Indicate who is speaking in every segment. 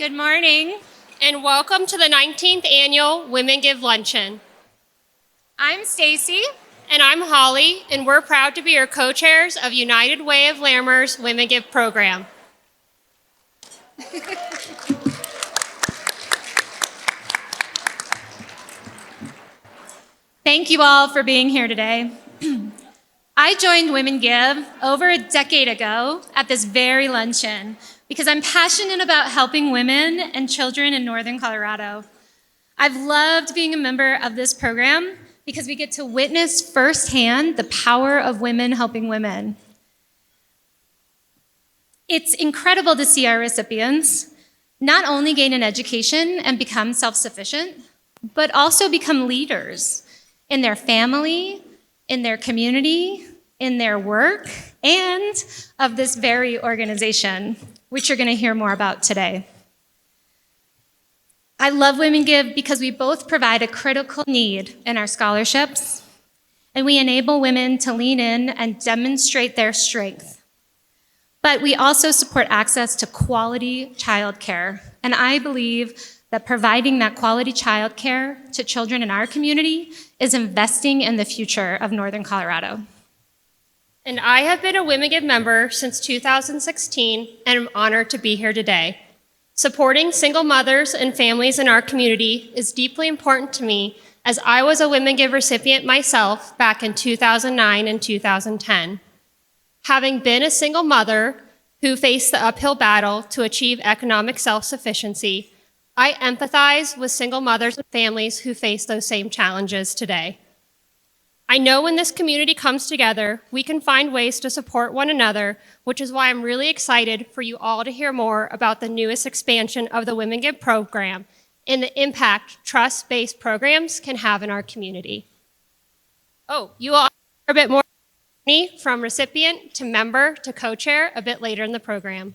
Speaker 1: Good morning.
Speaker 2: And welcome to the 19th Annual WomenGive Luncheon.
Speaker 1: I'm Stacy.
Speaker 2: And I'm Holly, and we're proud to be your co-chairs of United Way of Larimer's WomenGive program.
Speaker 1: Thank you all for being here today. I joined WomenGive over a decade ago at this very luncheon because I'm passionate about helping women and children in Northern Colorado. I've loved being a member of this program because we get to witness firsthand the power of women helping women. It's incredible to see our recipients not only gain an education and become self-sufficient, but also become leaders in their family, in their community, in their work, and of this very organization, which you're going to hear more about today. I love WomenGive because we both provide a critical need in our scholarships, and we enable women to lean in and demonstrate their strength. But we also support access to quality childcare, and I believe that providing that quality childcare to children in our community is investing in the future of Northern Colorado.
Speaker 2: And I have been a WomenGive member since 2016 and am honored to be here today. Supporting single mothers and families in our community is deeply important to me, as I was a WomenGive recipient myself back in 2009 and 2010. Having been a single mother who faced the uphill battle to achieve economic self-sufficiency, I empathize with single mothers and families who face those same challenges today. I know when this community comes together, we can find ways to support one another, which is why I'm really excited for you all to hear more about the newest expansion of the WomenGive program and the impact trust-based programs can have in our community. Oh, you all hear a bit more from recipient to member to co-chair a bit later in the program.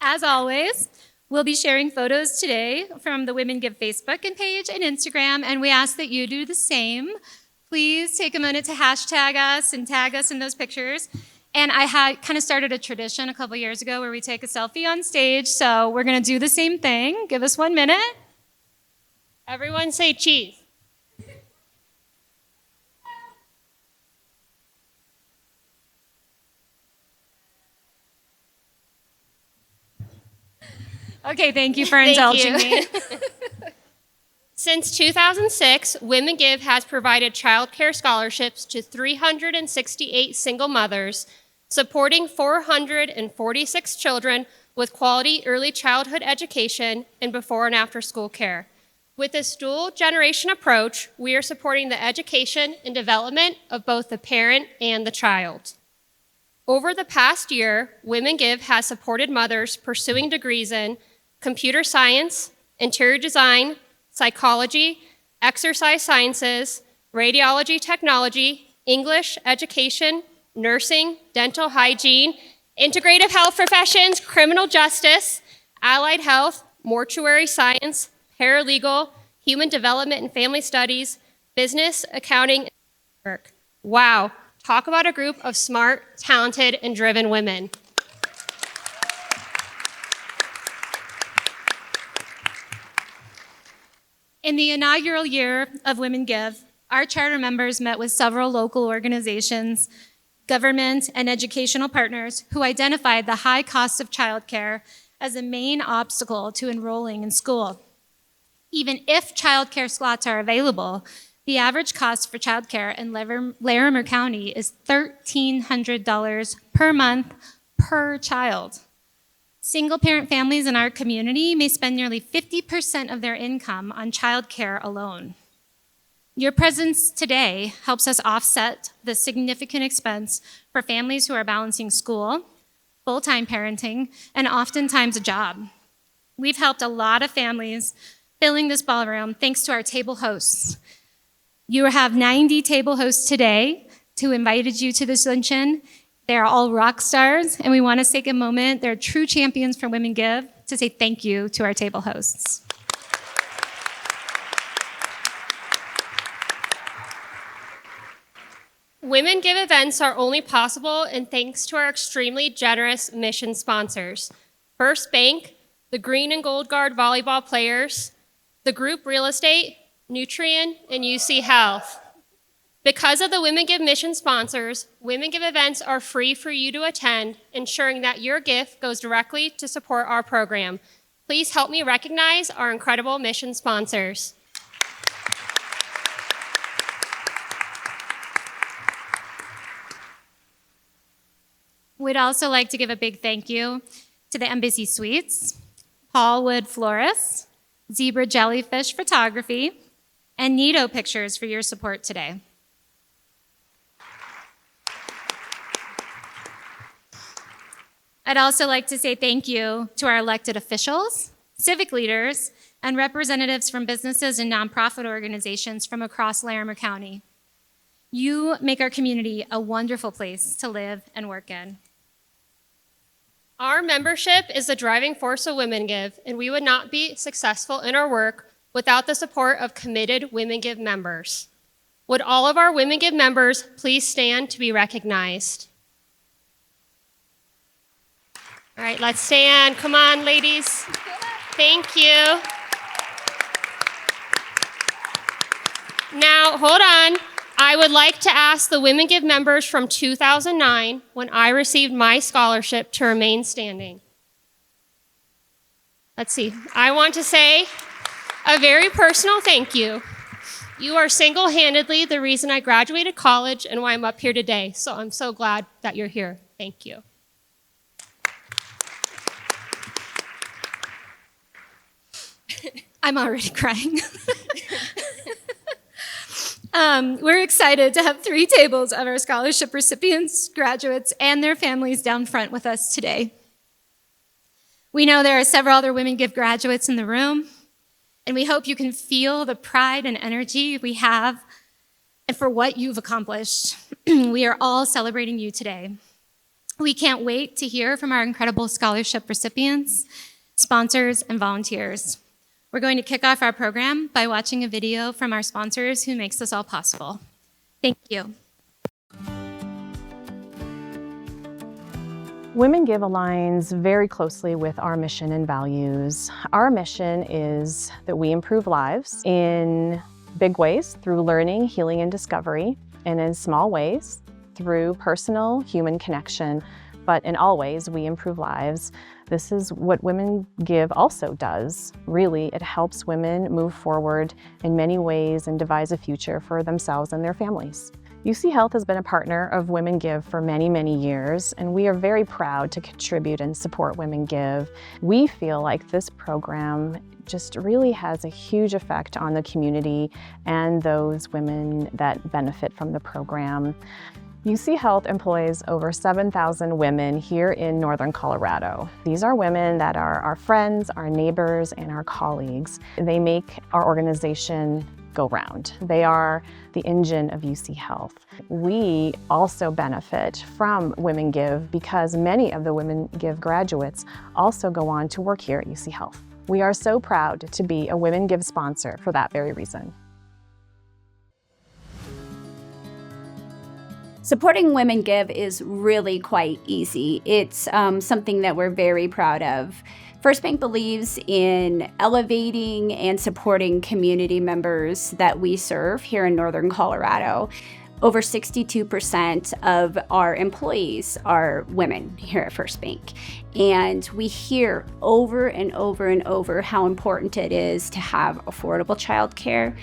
Speaker 1: As always, we'll be sharing photos today from the WomenGive Facebook page and Instagram, and we ask that you do the same. Please take a minute to hashtag us and tag us in those pictures. And I had kind of started a tradition a couple years ago where we take a selfie on stage, so we're going to do the same thing. Give us 1 minute.
Speaker 2: Everyone say cheese.
Speaker 1: Okay, thank you for indulging me.
Speaker 2: Since 2006, WomenGive has provided childcare scholarships to 368 single mothers, supporting 446 children with quality early childhood education and before and after school care. With this dual generation approach, we are supporting the education and development of both the parent and the child. Over the past year, WomenGive has supported mothers pursuing degrees in computer science, interior design, psychology, exercise sciences, radiology technology, English, education, nursing, dental hygiene, integrative health professions, criminal justice, allied health, mortuary science, paralegal, human development and family studies, business, accounting, and work. Wow, talk about a group of smart, talented, and driven women.
Speaker 1: In the inaugural year of WomenGive, our charter members met with several local organizations, government, and educational partners who identified the high cost of childcare as a main obstacle to enrolling in school. Even if childcare slots are available, the average cost for childcare in Larimer County is $1,300 per month per child. Single-parent families in our community may spend nearly 50% of their income on childcare alone. Your presence today helps us offset the significant expense for families who are balancing school, full-time parenting, and oftentimes a job. We've helped a lot of families filling this ballroom thanks to our table hosts. You have 90 table hosts today who invited you to this luncheon. They're all rock stars, and we want to take a moment. They're true champions for WomenGive to say thank you to our table hosts.
Speaker 2: Women Give events are only possible and thanks to our extremely generous mission sponsors. First Bank, the Green and Gold Guard volleyball players, the group real estate, Nutrien, and UC Health. Because of the Women Give mission sponsors, Women Give events are free for you to attend, ensuring that your gift goes directly to support our program. Please help me recognize our incredible mission sponsors.
Speaker 1: We'd also like to give a big thank you to the Embassy Suites, Paul Wood Florists, Zebra Jellyfish Photography, and Nito Pictures for your support today. I'd also like to say thank you to our elected officials, civic leaders, and representatives from businesses and nonprofit organizations from across Larimer County. You make our community a wonderful place to live and work in.
Speaker 2: Our membership is the driving force of Women Give, and we would not be successful in our work without the support of committed Women Give members. Would all of our Women Give members please stand to be recognized? All right, let's stand. Come on, ladies. Thank you. Now, hold on. I would like to ask the Women Give members from 2009, when I received my scholarship, to remain standing. Let's see. I want to say a very personal thank you. You are single-handedly the reason I graduated college and why I'm up here today, so I'm so glad that you're here. Thank you.
Speaker 1: I'm already crying. We're excited to have 3 tables of our scholarship recipients, graduates, and their families down front with us today. We know there are several other Women Give graduates in the room, and we hope you can feel the pride and energy we have and for what you've accomplished. We are all celebrating you today. We can't wait to hear from our incredible scholarship recipients, sponsors, and volunteers. We're going to kick off our program by watching a video from our sponsors who makes this all possible. Thank you.
Speaker 3: Women Give aligns very closely with our mission and values. Our mission is that we improve lives in big ways through learning, healing, and discovery, and in small ways through personal human connection. But in all ways, we improve lives. This is what Women Give also does. Really, it helps women move forward in many ways and devise a future for themselves and their families. UC Health has been a partner of Women Give for many, many years, and we are very proud to contribute and support Women Give. We feel like this program just really has a huge effect on the community and those women that benefit from the program. UC Health employs over 7,000 women here in Northern Colorado. These are women that are our friends, our neighbors, and our colleagues. They make our organization go round. They are the engine of UC Health. We also benefit from Women Give because many of the Women Give graduates also go on to work here at UC Health. We are so proud to be a Women Give sponsor for that very reason.
Speaker 4: Supporting Women Give is really quite easy. It's something that we're very proud of. First Bank believes in elevating and supporting community members that we serve here in Northern Colorado. Over 62% of our employees are women here at First Bank. And we hear over and over and over how important it is to have affordable childcare.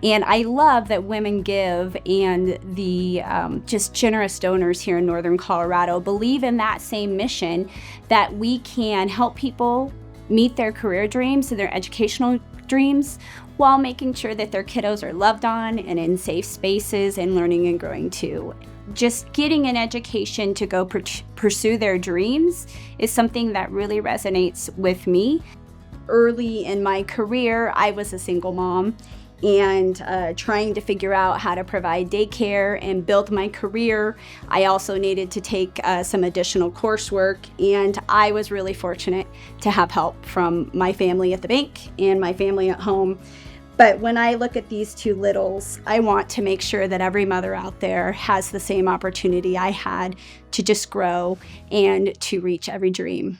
Speaker 4: And I love that Women Give and the just generous donors here in Northern Colorado believe in that same mission, that we can help people meet their career dreams and their educational dreams while making sure that their kiddos are loved on and in safe spaces and learning and growing too. Just getting an education to go pursue their dreams is something that really resonates with me. Early in my career, I was a single mom, and trying to figure out how to provide daycare and build my career. I also needed to take some additional coursework, and I was really fortunate to have help from my family at the bank and my family at home. But when I look at these two littles, I want to make sure that every mother out there has the same opportunity I had to just grow and to reach every dream.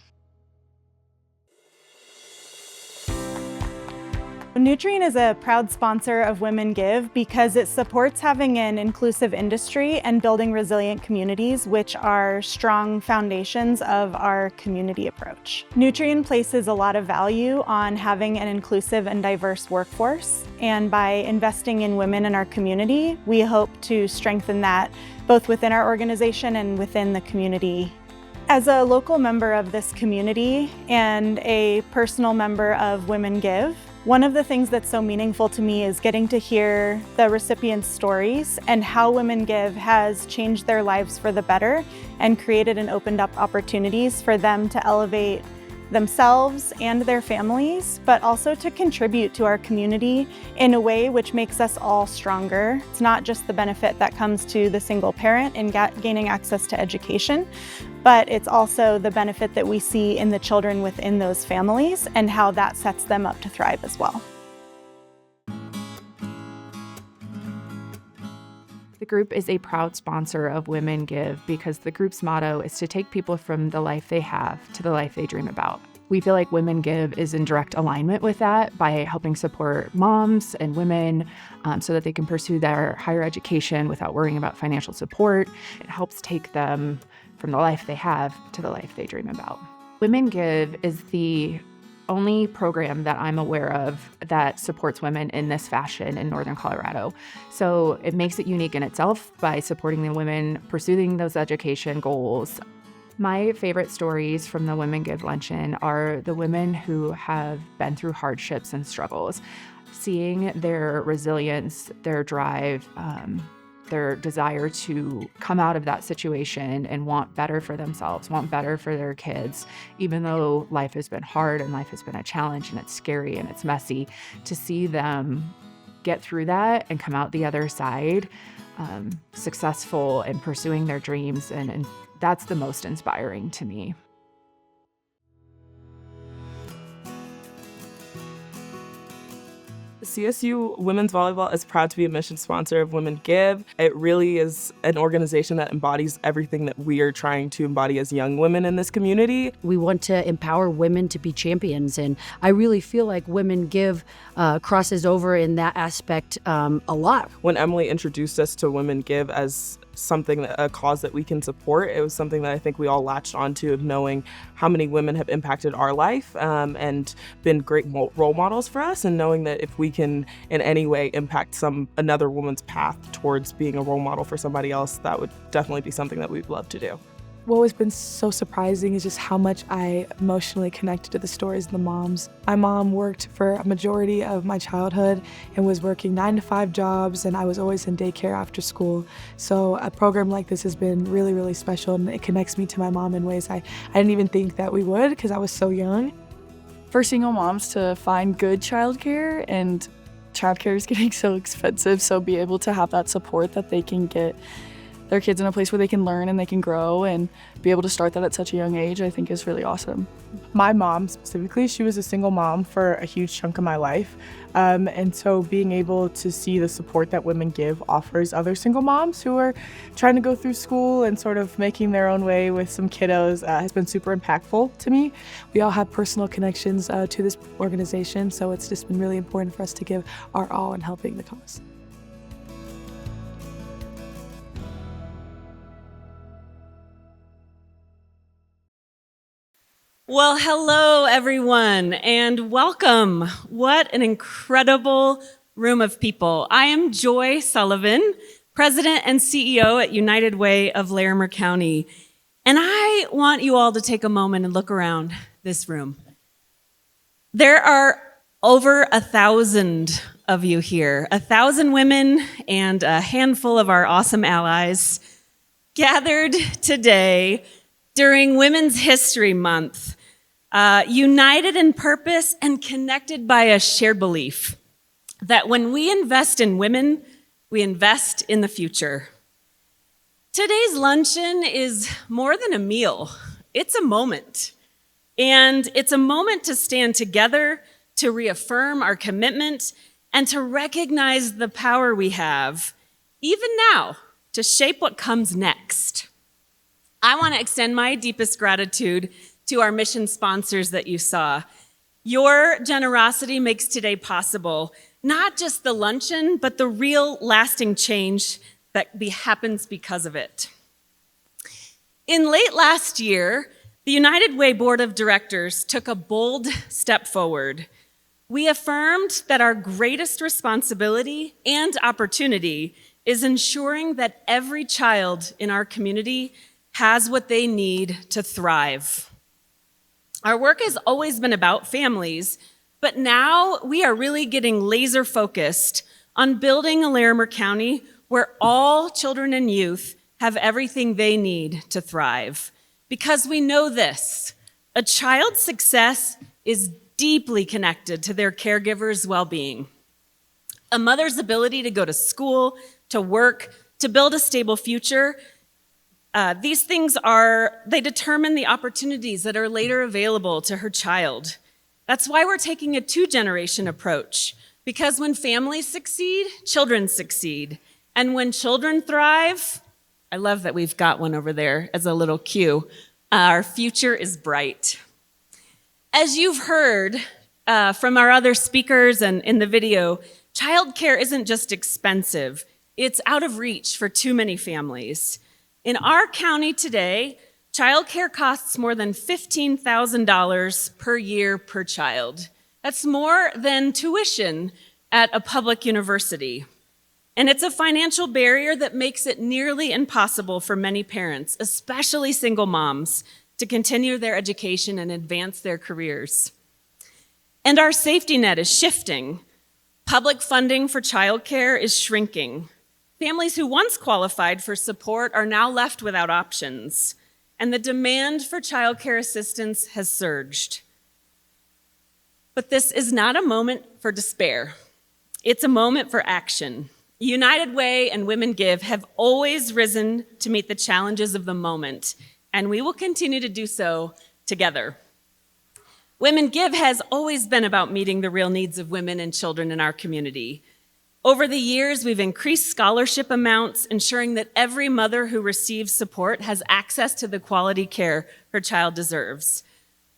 Speaker 5: Nutrien is a proud sponsor of WomenGive because it supports having an inclusive industry and building resilient communities, which are strong foundations of our community approach. Nutrien places a lot of value on having an inclusive and diverse workforce, and by investing in women in our community, we hope to strengthen that both within our organization and within the community. As a local member of this community and a personal member of WomenGive, one of the things that's so meaningful to me is getting to hear the recipients' stories and how WomenGive has changed their lives for the better and created and opened up opportunities for them to elevate themselves and their families, but also to contribute to our community in a way which makes us all stronger. It's not just the benefit that comes to the single parent in gaining access to education, but it's also the benefit that we see in the children within those families and how that sets them up to thrive as well.
Speaker 6: The group is a proud sponsor of WomenGive because the group's motto is to take people from the life they have to the life they dream about. We feel like WomenGive is in direct alignment with that by helping support moms and women so that they can pursue their higher education without worrying about financial support. It helps take them from the life they have to the life they dream about. WomenGive is the only program that I'm aware of that supports women in this fashion in Northern Colorado. So it makes it unique in itself by supporting the women pursuing those education goals. My favorite stories from the WomenGive Luncheon are the women who have been through hardships and struggles. Seeing their resilience, their drive, their desire to come out of that situation and want better for themselves, want better for their kids, even though life has been hard and life has been a challenge and it's scary and it's messy, to see them get through that and come out the other side successful in pursuing their dreams, and that's the most inspiring to me.
Speaker 7: CSU Women's Volleyball is proud to be a mission sponsor of WomenGive. It really is an organization that embodies everything that we are trying to embody as young women in this community.
Speaker 8: We want to empower women to be champions, and I really feel like WomenGive crosses over in that aspect a lot.
Speaker 7: When Emily introduced us to WomenGive as something, a cause that we can support, it was something that I think we all latched onto, of knowing how many women have impacted our life and been great role models for us, and knowing that if we can in any way impact another woman's path towards being a role model for somebody else, that would definitely be something that we'd love to do.
Speaker 9: What has been so surprising is just how much I emotionally connected to the stories of the moms. My mom worked for a majority of my childhood and was working 9-to-5 jobs, and I was always in daycare after school. So a program like this has been really, really special, and it connects me to my mom in ways I didn't even think that we would because I was so young.
Speaker 10: For single moms to find good childcare, and childcare is getting so expensive, so be able to have that support that they can get their kids in a place where they can learn and they can grow and be able to start that at such a young age, I think is really awesome.
Speaker 9: My mom specifically, she was a single mom for a huge chunk of my life. And so being able to see the support that WomenGive offers other single moms who are trying to go through school and sort of making their own way with some kiddos has been super impactful to me. We all have personal connections to this organization, so it's just been really important for us to give our all in helping the cause.
Speaker 11: Well, hello, everyone, and welcome. What an incredible room of people. I am Joy Sullivan, President and CEO at United Way of Larimer County, and I want you all to take a moment and look around this room. There are over 1,000 of you here, 1,000 women and a handful of our awesome allies gathered today during Women's History Month, united in purpose and connected by a shared belief that when we invest in women, we invest in the future. Today's luncheon is more than a meal. It's a moment. And it's a moment to stand together, to reaffirm our commitment, and to recognize the power we have, even now, to shape what comes next. I want to extend my deepest gratitude to our mission sponsors that you saw. Your generosity makes today possible, not just the luncheon, but the real lasting change that happens because of it. In late last year, the United Way Board of Directors took a bold step forward. We affirmed that our greatest responsibility and opportunity is ensuring that every child in our community has what they need to thrive. Our work has always been about families, but now we are really getting laser focused on building a Larimer County where all children and youth have everything they need to thrive. Because we know this, a child's success is deeply connected to their caregiver's well-being. A mother's ability to go to school, to work, to build a stable future, these things they determine the opportunities that are later available to her child. That's why we're taking a two-generation approach, because when families succeed, children succeed. And when children thrive, I love that we've got one over there as a little cue, our future is bright. As you've heard from our other speakers and in the video, childcare isn't just expensive, it's out of reach for too many families. In our county today, childcare costs more than $15,000 per year per child. That's more than tuition at a public university. And it's a financial barrier that makes it nearly impossible for many parents, especially single moms, to continue their education and advance their careers. And our safety net is shifting. Public funding for childcare is shrinking. Families who once qualified for support are now left without options, and the demand for childcare assistance has surged. But this is not a moment for despair. It's a moment for action. United Way and WomenGive have always risen to meet the challenges of the moment, and we will continue to do so together. WomenGive has always been about meeting the real needs of women and children in our community. Over the years, we've increased scholarship amounts, ensuring that every mother who receives support has access to the quality care her child deserves.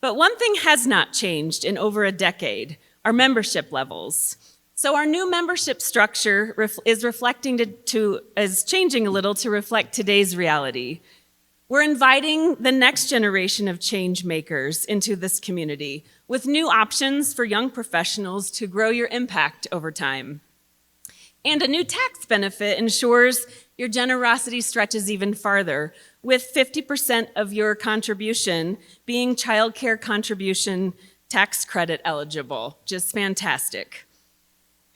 Speaker 11: But one thing has not changed in over a decade, our membership levels. So our new membership structure is changing a little to reflect today's reality. We're inviting the next generation of change makers into this community with new options for young professionals to grow your impact over time. And a new tax benefit ensures your generosity stretches even farther, with 50% of your contribution being child care contribution tax credit eligible. Just fantastic.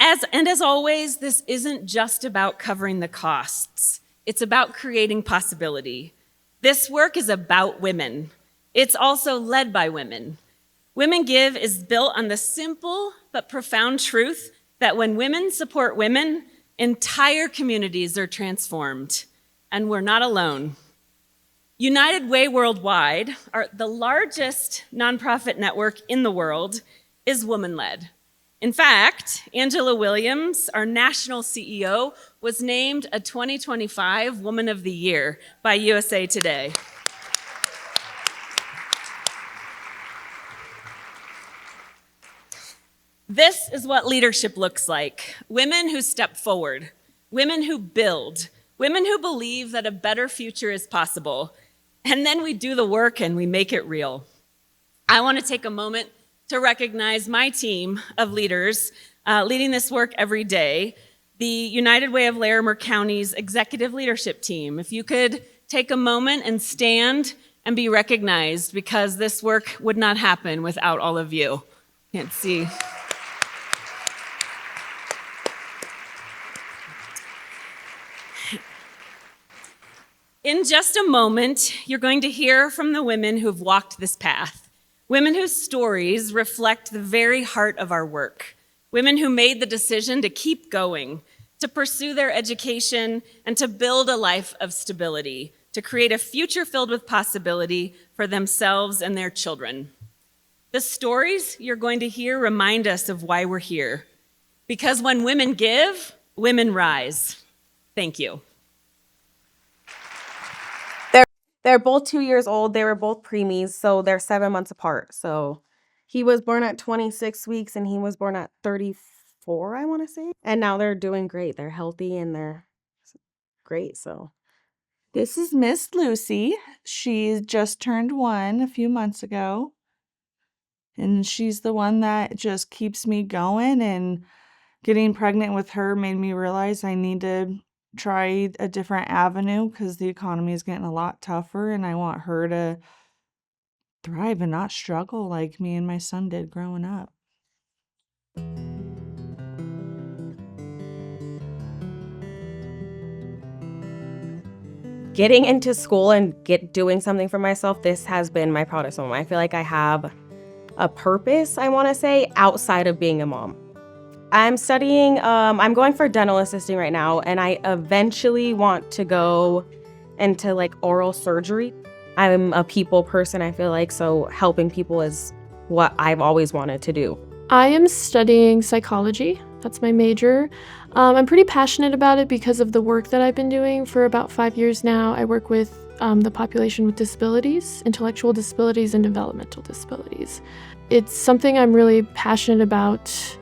Speaker 11: As always, this isn't just about covering the costs. It's about creating possibility. This work is about women. It's also led by women. WomenGive is built on the simple but profound truth that when women support women, entire communities are transformed, and we're not alone. United Way Worldwide, the largest nonprofit network in the world, is woman-led. In fact, Angela Williams, our national CEO, was named a 2025 Woman of the Year by USA Today. This is what leadership looks like. Women who step forward, women who build, women who believe that a better future is possible. And then we do the work and we make it real. I want to take a moment to recognize my team of leaders leading this work every day, the United Way of Larimer County's executive leadership team. If you could take a moment and stand and be recognized, because this work would not happen without all of you. Can't see. In just a moment, you're going to hear from the women who've walked this path, women whose stories reflect the very heart of our work, women who made the decision to keep going, to pursue their education, and to build a life of stability, to create a future filled with possibility for themselves and their children. The stories you're going to hear remind us of why we're here. Because when women give, women rise. Thank you.
Speaker 12: They're both 2 years old. They were both preemies, so they're 7 months apart. So he was born at 26 weeks and he was born at 34, I want to say. And now they're doing great. They're healthy and they're great. So
Speaker 13: this is Miss Lucy. She just turned 1 a few months ago. And she's the one that just keeps me going, and getting pregnant with her made me realize I need to try a different avenue because the economy is getting a lot tougher, and I want her to thrive and not struggle like me and my son did growing up.
Speaker 12: getting into school and doing something for myself, this has been my proudest moment. I feel like I have a purpose, I want to say, outside of being a mom. I'm studying, I'm going for dental assisting right now, and I eventually want to go into like oral surgery. I'm a people person, I feel like, so helping people is what I've always wanted to do.
Speaker 14: I am studying psychology. That's my major. I'm pretty passionate about it because of the work that I've been doing for about 5 years now. I work with the population with disabilities, intellectual disabilities, and developmental disabilities. It's something I'm really passionate about.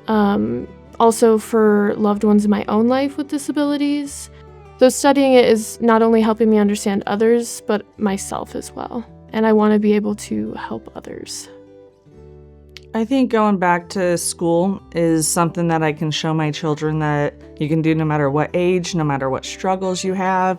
Speaker 14: Also for loved ones in my own life with disabilities. So studying it is not only helping me understand others, but myself as well. And I want to be able to help others.
Speaker 13: I think going back to school is something that I can show my children that you can do no matter what age, no matter what struggles you have.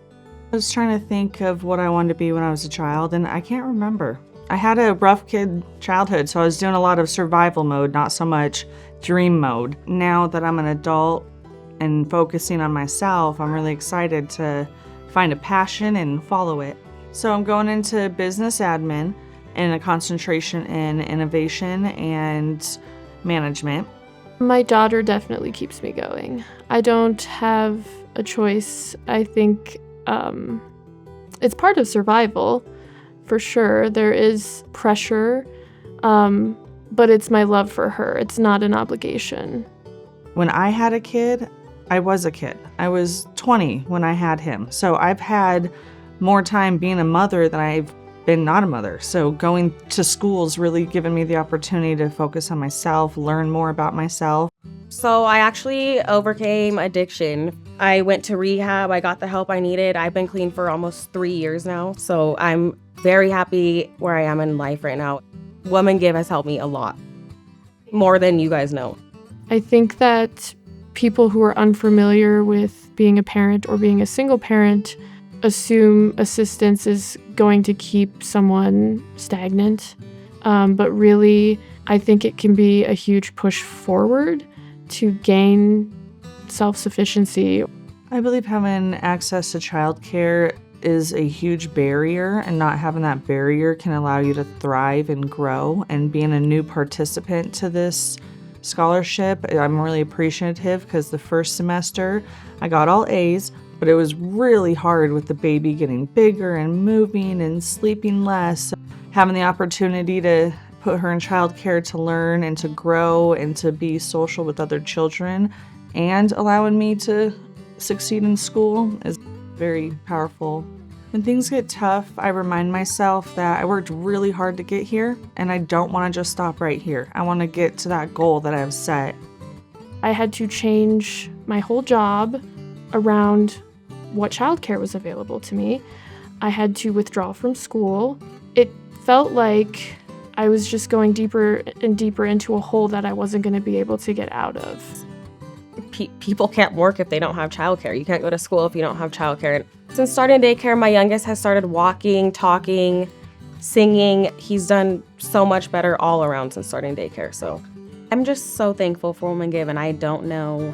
Speaker 13: I was trying to think of what I wanted to be when I was a child, and I can't remember. I had a rough kid childhood, so I was doing a lot of survival mode, not so much dream mode. Now that I'm an adult and focusing on myself, I'm really excited to find a passion and follow it. So I'm going into business admin and a concentration in innovation and management.
Speaker 14: My daughter definitely keeps me going. I don't have a choice. I think it's part of survival, for sure. There is pressure, but it's my love for her. It's not an obligation.
Speaker 13: When I had a kid, I was a kid. I was 20 when I had him. So I've had more time being a mother than I've been not a mother. So going to school's really given me the opportunity to focus on myself, learn more about myself.
Speaker 12: So I actually overcame addiction. I went to rehab. I got the help I needed. I've been clean for almost 3 years now. So I'm very happy where I am in life right now. WomenGive has helped me a lot, more than you guys know.
Speaker 14: I think that people who are unfamiliar with being a parent or being a single parent assume assistance is going to keep someone stagnant. But really, I think it can be a huge push forward to gain self-sufficiency.
Speaker 13: I believe having access to childcare is a huge barrier, and not having that barrier can allow you to thrive and grow. And being a new participant to this scholarship, I'm really appreciative because the first semester I got all A's, but it was really hard with the baby getting bigger and moving and sleeping less. Having the opportunity to put her in childcare to learn and to grow and to be social with other children and allowing me to succeed in school is very powerful. When things get tough, I remind myself that I worked really hard to get here and I don't want to just stop right here. I want to get to that goal that I've set.
Speaker 14: I had to change my whole job around what childcare was available to me. I had to withdraw from school. It felt like I was just going deeper and deeper into a hole that I wasn't going to be able to get out of.
Speaker 12: People can't work if they don't have childcare. You can't go to school if you don't have childcare. Since starting daycare, my youngest has started walking, talking, singing. He's done so much better all around since starting daycare. So I'm just so thankful for WomenGive, and I don't know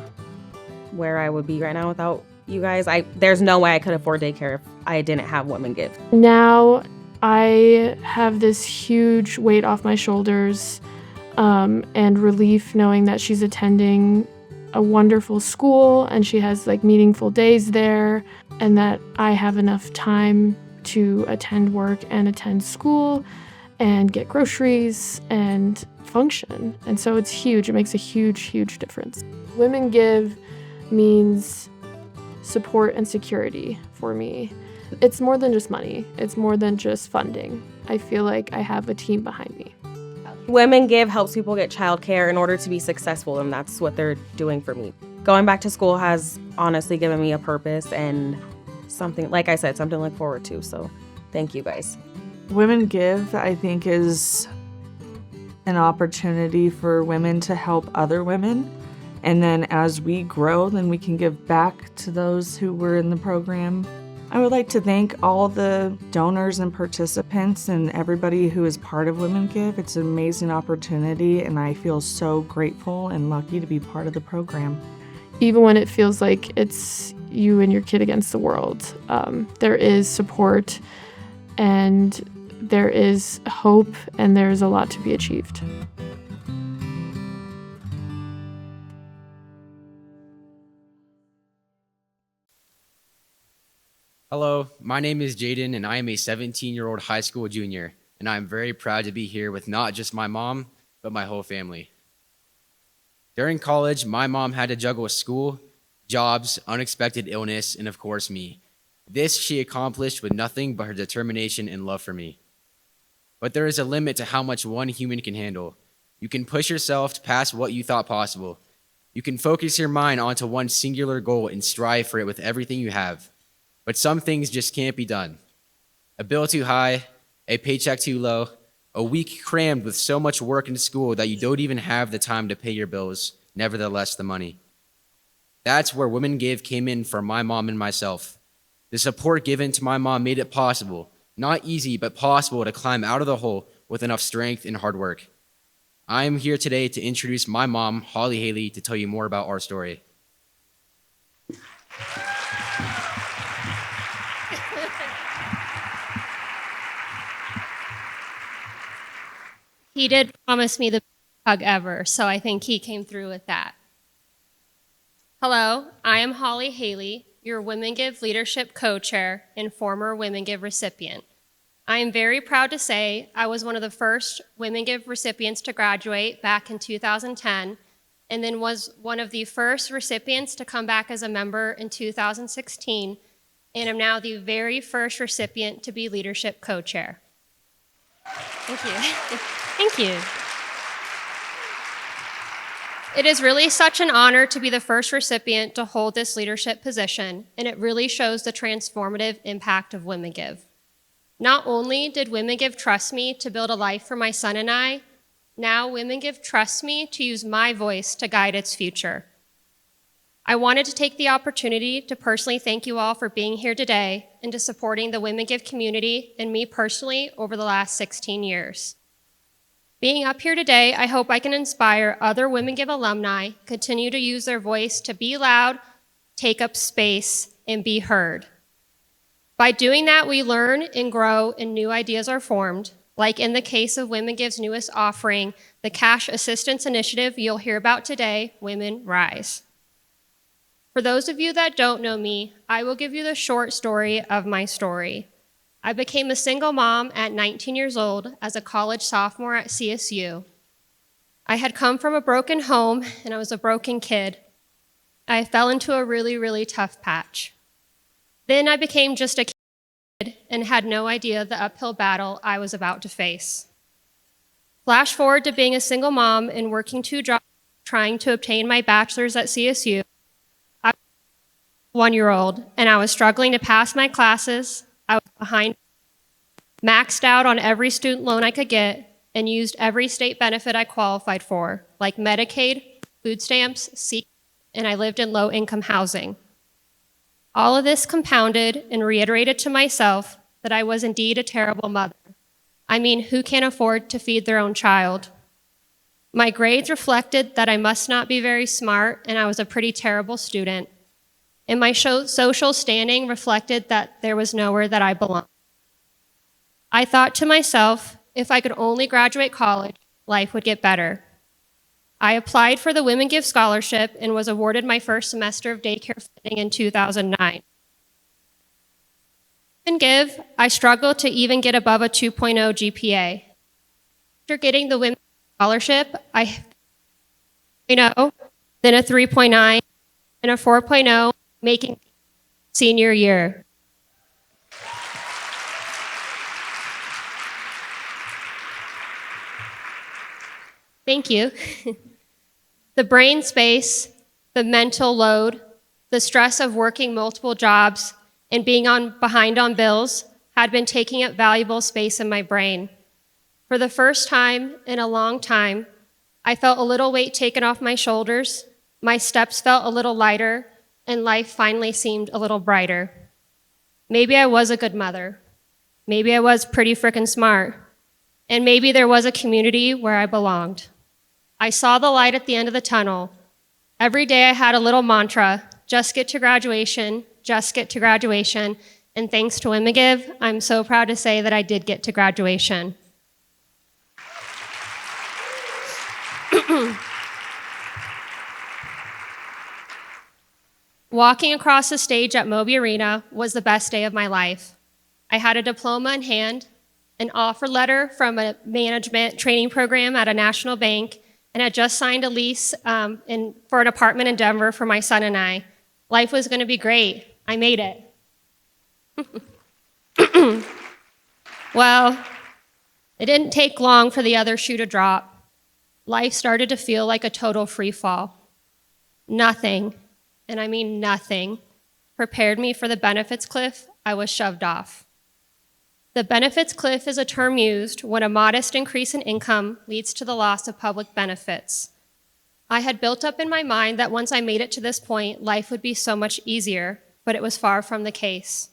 Speaker 12: where I would be right now without you guys. There's no way I could afford daycare if I didn't have WomenGive.
Speaker 14: Now I have this huge weight off my shoulders and relief knowing that she's attending a wonderful school and she has like meaningful days there, and that I have enough time to attend work and attend school. and get groceries and function. And so it's huge. It makes a huge, huge difference. Women Give means support and security for me. It's more than just money. It's more than just funding. I feel like I have a team behind me.
Speaker 12: Women Give helps people get childcare in order to be successful, and that's what they're doing for me. Going back to school has honestly given me a purpose and something, like I said, something to look forward to. So thank you guys.
Speaker 13: Women Give, I think, is an opportunity for women to help other women. And then as we grow, then we can give back to those who were in the program. I would like to thank all the donors and participants and everybody who is part of Women Give. It's an amazing opportunity, and I feel so grateful and lucky to be part of the program.
Speaker 14: Even when it feels like it's you and your kid against the world, there is support and there is hope and there's a lot to be achieved.
Speaker 15: Hello, my name is Jaden, and I am a 17-year-old high school junior, and I am very proud to be here with not just my mom, but my whole family. During college, my mom had to juggle school, jobs, unexpected illness, and of course me. This she accomplished with nothing but her determination and love for me. But there is a limit to how much one human can handle. You can push yourself past what you thought possible. You can focus your mind onto one singular goal and strive for it with everything you have. But some things just can't be done. A bill too high, a paycheck too low, a week crammed with so much work in school that you don't even have the time to pay your bills, nevertheless the money. That's where Women Give came in for my mom and myself. The support given to my mom made it possible, not easy, but possible to climb out of the hole with enough strength and hard work. I am here today to introduce my mom, Holly Haley, to tell you more about our story.
Speaker 2: He did promise me the biggest hug ever, so I think he came through with that. Hello, I am Holly Haley, your Women Give Leadership Co-Chair and former Women Give recipient. I am very proud to say I was one of the first Women Give recipients to graduate back in 2010, and then was one of the first recipients to come back as a member in 2016, and am now the very first recipient to be Leadership Co-Chair. Thank you. Thank you. It is really such an honor to be the first recipient to hold this leadership position, and it really shows the transformative impact of Women Give. Not only did Women Give trust me to build a life for my son and I, now Women Give trusts me to use my voice to guide its future. I wanted to take the opportunity to personally thank you all for being here today and to supporting the Women Give community and me personally over the last 16 years. Being up here today, I hope I can inspire other Women Give alumni continue to use their voice to be loud, take up space, and be heard. By doing that, we learn and grow and new ideas are formed, like in the case of Women Give's newest offering, the Cash Assistance Initiative you'll hear about today, Women Rise. For those of you that don't know me, I will give you the short story of my story. I became a single mom at 19 years old as a college sophomore at CSU. I had come from a broken home and I was a broken kid. I fell into a really, really tough patch. Then I became just a kid and had no idea the uphill battle I was about to face. Flash forward to being a single mom and working 2 jobs, trying to obtain my bachelor's at CSU. I was a 1-year-old and I was struggling to pass my classes. I was behind, maxed out on every student loan I could get, and used every state benefit I qualified for, like Medicaid, food stamps, and I lived in low-income housing. All of this compounded and reiterated to myself that I was indeed a terrible mother. I mean, who can afford to feed their own child? My grades reflected that I must not be very smart, and I was a pretty terrible student. And my social standing reflected that there was nowhere that I belonged. I thought to myself, if I could only graduate college, life would get better. I applied for the Women Give Scholarship and was awarded my first semester of daycare funding in 2009. In Give, I struggled to even get above a 2.0 GPA. After getting the women's scholarship, I then a 3.9, and a 4.0, making senior year. Thank you. The brain space, the mental load, the stress of working multiple jobs, and being behind on bills had been taking up valuable space in my brain. For the first time in a long time, I felt a little weight taken off my shoulders, my steps felt a little lighter, and life finally seemed a little brighter. Maybe I was a good mother. Maybe I was pretty frickin' smart. And maybe there was a community where I belonged. I saw the light at the end of the tunnel. Every day I had a little mantra, just get to graduation, just get to graduation. And thanks to WomenGive, I'm so proud to say that I did get to graduation. Walking across the stage at Moby Arena was the best day of my life. I had a diploma in hand, an offer letter from a management training program at a national bank, and had just signed a lease for an apartment in Denver for my son and I. Life was going to be great. I made it. Well, it didn't take long for the other shoe to drop. Life started to feel like a total free fall. Nothing, and I mean nothing, prepared me for the benefits cliff I was shoved off. The benefits cliff is a term used when a modest increase in income leads to the loss of public benefits. I had built up in my mind that once I made it to this point, life would be so much easier, but it was far from the case.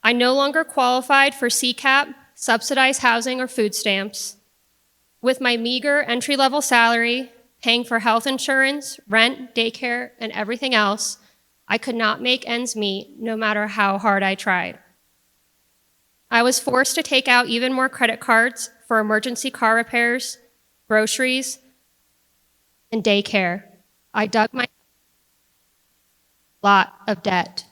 Speaker 2: I no longer qualified for CCAP, subsidized housing, or food stamps. With my meager entry-level salary, paying for health insurance, rent, daycare, and everything else, I could not make ends meet no matter how hard I tried. I was forced to take out even more credit cards for emergency car repairs, groceries, and daycare. I dug my lot of debt.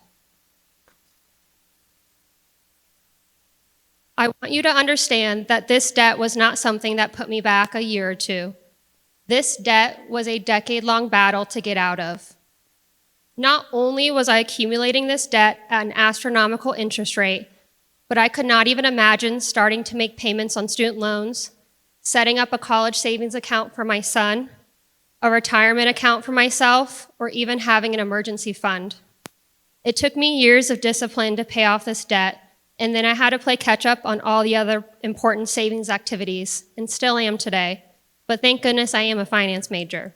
Speaker 2: I want you to understand that this debt was not something that put me back a year or two. This debt was a decade-long battle to get out of. Not only was I accumulating this debt at an astronomical interest rate, but I could not even imagine starting to make payments on student loans, setting up a college savings account for my son, a retirement account for myself, or even having an emergency fund. It took me years of discipline to pay off this debt, and then I had to play catch up on all the other important savings activities, and still am today. But thank goodness I am a finance major.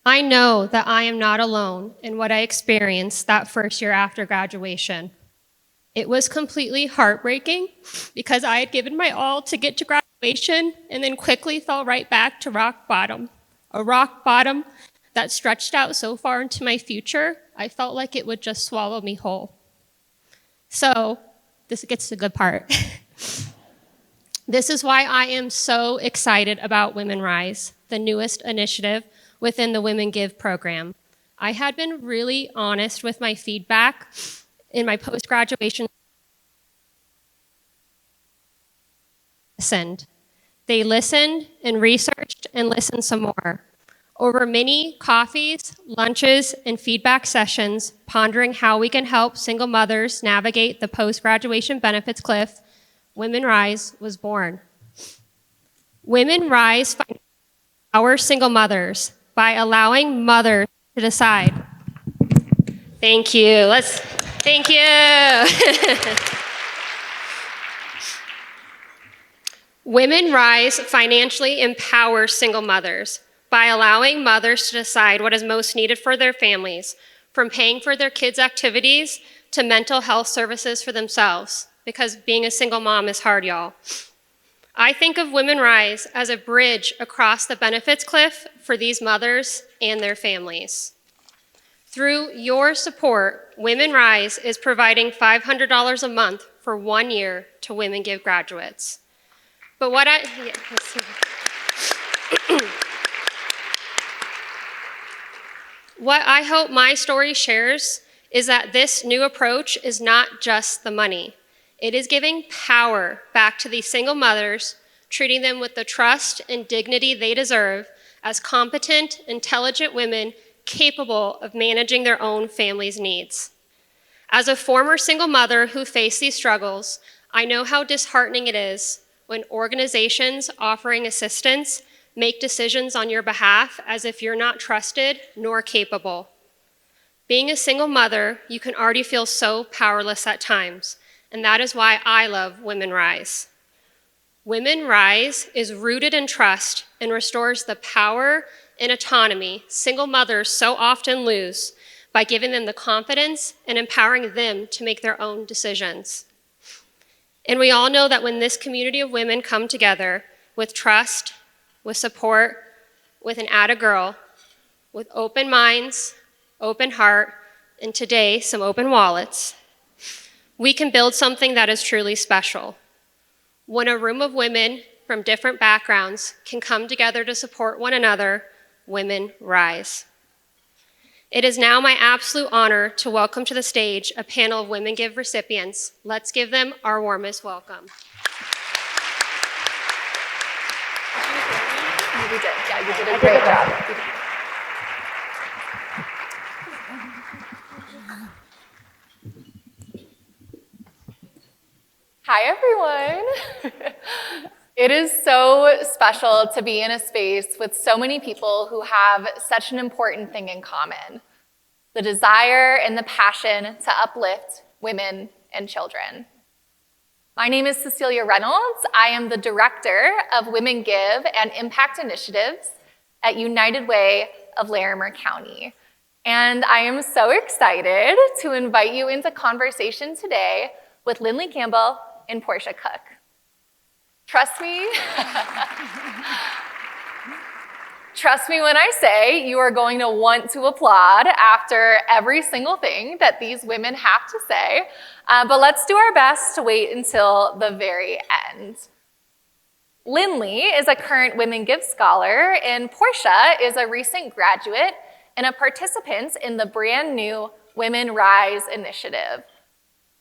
Speaker 2: I know that I am not alone in what I experienced that first year after graduation. It was completely heartbreaking because I had given my all to get to graduation and then quickly fell right back to rock bottom. A rock bottom that stretched out so far into my future, I felt like it would just swallow me whole. So, this gets to the good part. This is why I am so excited about Women Rise, the newest initiative within the WomenGive program. I had been really honest with my feedback in my post-graduation. They listened and researched and listened some more. Over many coffees, lunches, and feedback sessions, pondering how we can help single mothers navigate the post-graduation benefits cliff, Women Rise was born. Women Rise our single mothers by allowing mothers to decide. Thank you. Thank you. Women Rise financially empowers single mothers by allowing mothers to decide what is most needed for their families, from paying for their kids' activities to mental health services for themselves, because being a single mom is hard, y'all. I think of Women Rise as a bridge across the benefits cliff for these mothers and their families. Through your support, Women Rise is providing $500 a month for 1 year to WomenGive graduates. But what I hope my story shares is that this new approach is not just the money. It is giving power back to these single mothers treating them with the trust and dignity they deserve as competent, intelligent women capable of managing their own family's needs. As a former single mother who faced these struggles, I know how disheartening it is when organizations offering assistance make decisions on your behalf as if you're not trusted nor capable. Being a single mother, you can already feel so powerless at times, and that is why I love Women Rise. Women Rise is rooted in trust and restores the power and autonomy single mothers so often lose by giving them the confidence and empowering them to make their own decisions. And we all know that when this community of women come together with trust, with support, with an atta girl, with open minds, open heart, and today some open wallets, we can build something that is truly special. When a room of women from different backgrounds can come together to support one another, women rise. It is now my absolute honor to welcome to the stage a panel of WomenGive recipients. Let's give them our warmest welcome.
Speaker 16: You did. Yeah, you did a great job. Hi, everyone. It is so special to be in a space with so many people who have such an important thing in common: the desire and the passion to uplift women and children. My name is Cecilia Reynolds. I am the Director of WomenGive and Impact Initiatives at United Way of Larimer County. And I am so excited to invite you into conversation today with Lindley Campbell and Portia Cook. Trust me, trust me when I say you are going to want to applaud after every single thing that these women have to say, but let's do our best to wait until the very end. Lindley is a current WomenGive scholar, and Portia is a recent graduate and a participant in the brand new Women Rise initiative.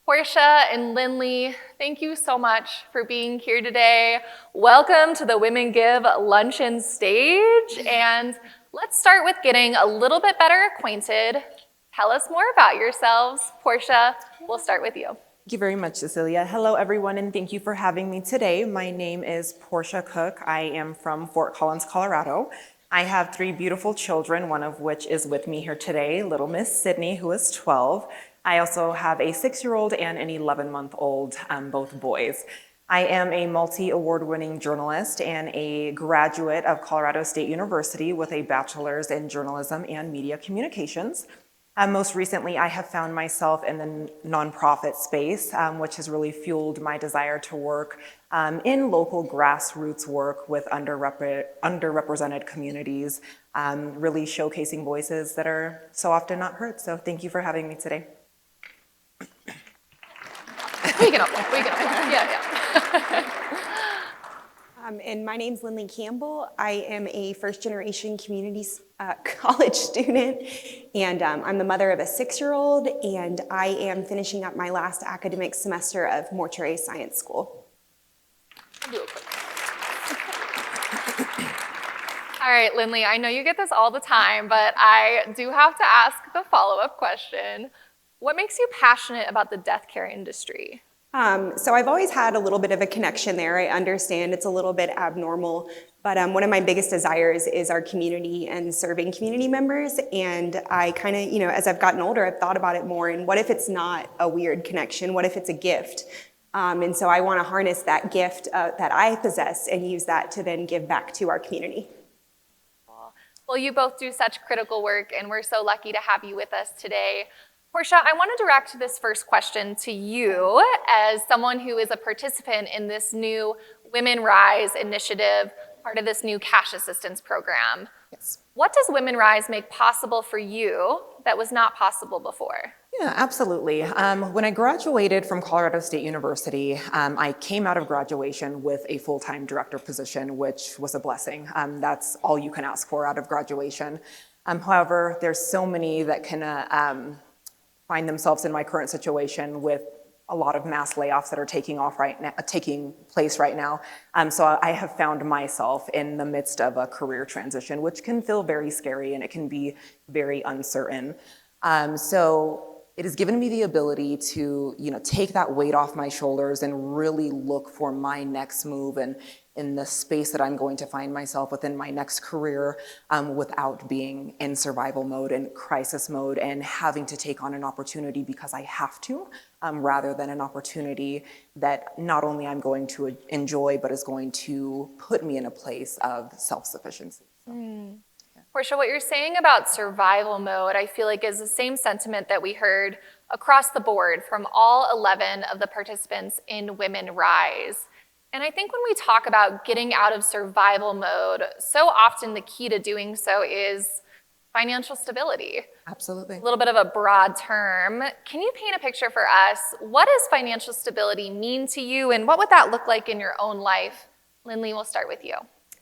Speaker 16: Portia and Lindley, thank you so much for being here today. Welcome to the WomenGive Luncheon stage, and let's start with getting a little bit better acquainted. Tell us more about yourselves. Portia, we'll start with you.
Speaker 17: Thank you very much, Cecilia. Hello, everyone, and thank you for having me today. My name is Portia Cook. I am from Fort Collins, Colorado. I have 3 beautiful children, one of which is with me here today, little Miss Sydney, who is 12. I also have a 6-year-old and an 11-month-old, both boys. I am a multi-award-winning journalist and a graduate of Colorado State University with a bachelor's in journalism and media communications. Most recently, I have found myself in the nonprofit space, which has really fueled my desire to work in local grassroots work with underrepresented communities, really showcasing voices that are so often not heard. So thank you for having me today.
Speaker 16: We can apply. Yeah.
Speaker 18: And my name's Lindley Campbell. I am a first-generation community college student, and I'm the mother of a 6-year-old, and I am finishing up my last academic semester of mortuary science school.
Speaker 16: All right, Lindley, I know you get this all the time, but I do have to ask the follow-up question. What makes you passionate about the death care industry?
Speaker 18: So I've always had a little bit of a connection there. I understand it's a little bit abnormal, but one of my biggest desires is our community and serving community members. And I kind of, as I've gotten older, I've thought about it more. And what if it's not a weird connection? What if it's a gift? And so I want to harness that gift that I possess and use that to then give back to our community.
Speaker 16: Well, you both do such critical work, and we're so lucky to have you with us today. Portia, I want to direct this first question to you as someone who is a participant in this new Women Rise initiative, part of this new cash assistance program.
Speaker 17: Yes.
Speaker 16: What does Women Rise make possible for you that was not possible before?
Speaker 17: Yeah, absolutely. When I graduated from Colorado State University, I came out of graduation with a full-time director position, which was a blessing. That's all you can ask for out of graduation. However, there's so many that can find themselves in my current situation with a lot of mass layoffs that are taking place right now. So I have found myself in the midst of a career transition, which can feel very scary and it can be very uncertain. So it has given me the ability to, take that weight off my shoulders and really look for my next move and in the space that I'm going to find myself within my next career, without being in survival mode and crisis mode and having to take on an opportunity because I have to, rather than an opportunity that not only I'm going to enjoy, but is going to put me in a place of self-sufficiency.
Speaker 16: Portia, what you're saying about survival mode, I feel like is the same sentiment that we heard across the board from all 11 of the participants in Women Rise. And I think when we talk about getting out of survival mode, so often the key to doing so is financial stability.
Speaker 17: Absolutely.
Speaker 16: A little bit of a broad term. Can you paint a picture for us? What does financial stability mean to you, and what would that look like in your own life? Lindley, we'll start with you.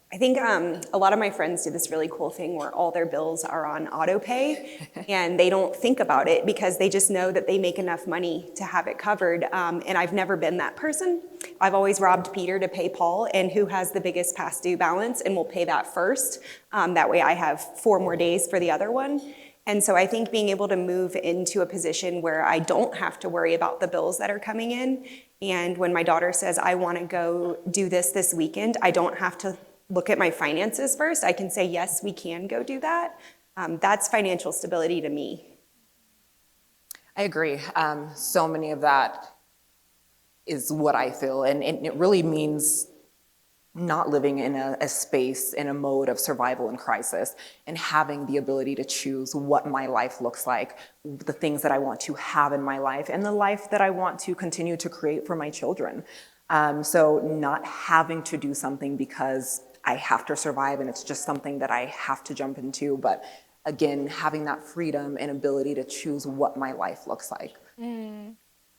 Speaker 18: I think a lot of my friends do this really cool thing where all their bills are on auto pay and they don't think about it because they just know that they make enough money to have it covered. And I've never been that person. I've always robbed Peter to pay Paul, and who has the biggest past due balance, and we'll pay that first. That way I have 4 more days for the other one. And so I think being able to move into a position where I don't have to worry about the bills that are coming in. And when my daughter says, I want to go do this weekend, I don't have to look at my finances first. I can say, yes, we can go do that. That's financial stability to me.
Speaker 17: I agree. So many of that is what I feel. And it really means not living in a space, in a mode of survival and crisis, and having the ability to choose what my life looks like, the things that I want to have in my life, and the life that I want to continue to create for my children. So not having to do something because I have to survive and it's just something that I have to jump into, but again, having that freedom and ability to choose what my life looks like.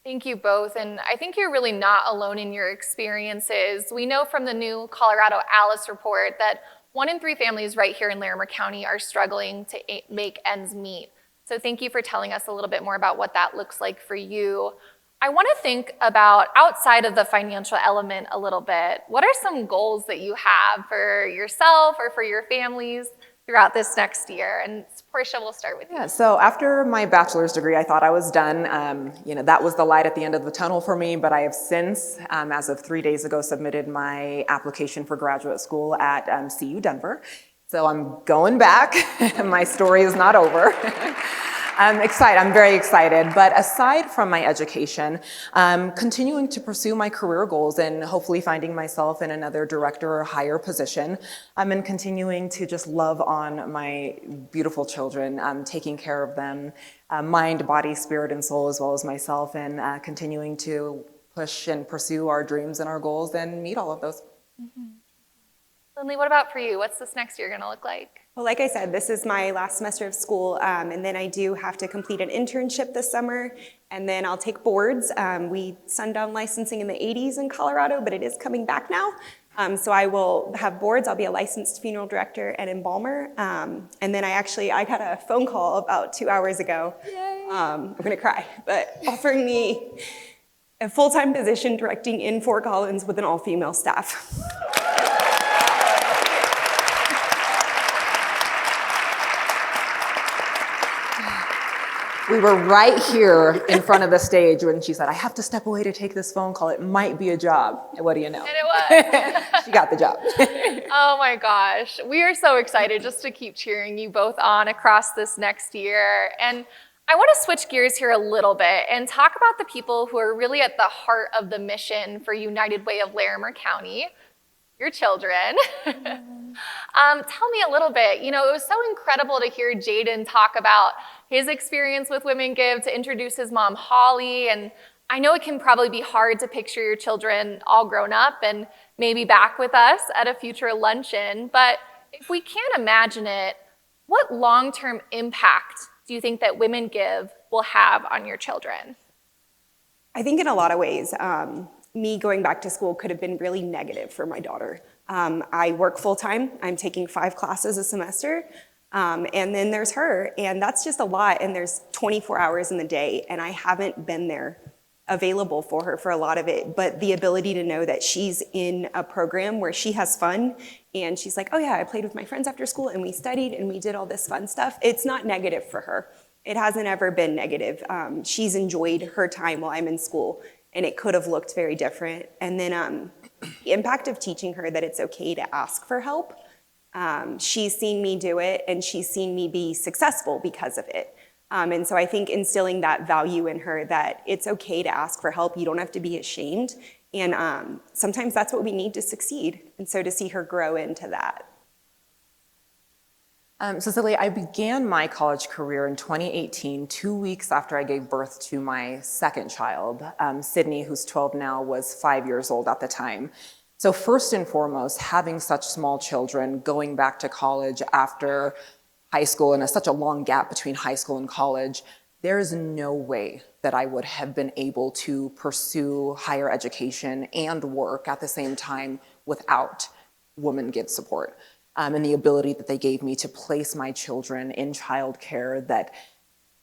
Speaker 16: Thank you both, and I think you're really not alone in your experiences. We know from the new Colorado ALICE report that 1 in 3 families right here in Larimer County are struggling to make ends meet. So thank you for telling us a little bit more about what that looks like for you. I want to think about outside of the financial element a little bit. What are some goals that you have for yourself or for your families throughout this next year? And Portia, we'll start with you.
Speaker 17: Yeah, so after my bachelor's degree, I thought I was done. That was the light at the end of the tunnel for me, but I have since, as of 3 days ago, submitted my application for graduate school at CU Denver. So I'm going back. My story is not over. I'm excited. I'm very excited. But aside from my education, continuing to pursue my career goals and hopefully finding myself in another director or higher position, and continuing to just love on my beautiful children, taking care of them, mind, body, spirit, and soul, as well as myself, and continuing to push and pursue our dreams and our goals and meet all of those.
Speaker 16: Lindley, what about for you? What's this next year going to look like?
Speaker 18: Well, like I said, this is my last semester of school, and then I do have to complete an internship this summer, and then I'll take boards. We sundown licensing in the 80s in Colorado, but it is coming back now. So I will have boards. I'll be a licensed funeral director and embalmer. And then I got a phone call about 2 hours ago. I'm going to cry, but offering me a full-time position directing in Fort Collins with an all-female staff.
Speaker 17: We were right here in front of the stage when she said, I have to step away to take this phone call. It might be a job. And what do you know?
Speaker 16: And it was.
Speaker 17: She got the job.
Speaker 16: Oh my gosh. We are so excited just to keep cheering you both on across this next year. And I want to switch gears here a little bit and talk about the people who are really at the heart of the mission for United Way of Larimer County, your children. Tell me a little bit. It was so incredible to hear Jaden talk about his experience with WomenGive, to introduce his mom, Holly. And I know it can probably be hard to picture your children all grown up and maybe back with us at a future luncheon. But if we can't imagine it, what long-term impact do you think that WomenGive will have on your children?
Speaker 18: I think in a lot of ways, me going back to school could have been really negative for my daughter. I work full-time. I'm taking 5 classes a semester. And then there's her, and that's just a lot, and there's 24 hours in the day, and I haven't been there available for her for a lot of it, but the ability to know that she's in a program where she has fun and she's like, oh yeah, I played with my friends after school and we studied and we did all this fun stuff. It's not negative for her. It hasn't ever been negative. She's enjoyed her time while I'm in school, and it could have looked very different. And then the impact of teaching her that it's okay to ask for help. She's seen me do it and she's seen me be successful because of it. And so I think instilling that value in her that it's okay to ask for help, you don't have to be ashamed. And sometimes that's what we need to succeed. And so to see her grow into that.
Speaker 17: Cecilia, I began my college career in 2018, 2 weeks after I gave birth to my second child. Sydney, who's 12 now, was 5 years old at the time. So first and foremost, having such small children, going back to college after high school and such a long gap between high school and college, there is no way that I would have been able to pursue higher education and work at the same time without WomenGive support. And the ability that they gave me to place my children in childcare that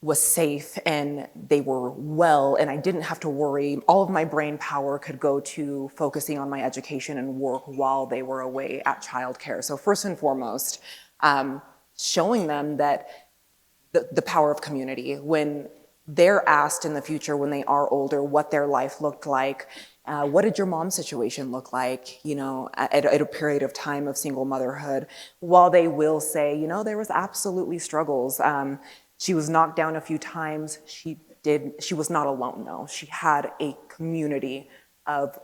Speaker 17: was safe and they were well, and I didn't have to worry. All of my brain power could go to focusing on my education and work while they were away at childcare. So first and foremost, showing them that the power of community. When they're asked in the future, when they are older, what their life looked like, what did your mom's situation look like, you know, at a period of time of single motherhood, while they will say, you know, there was absolutely struggles. She was knocked down a few times. She was not alone, though. She had a community of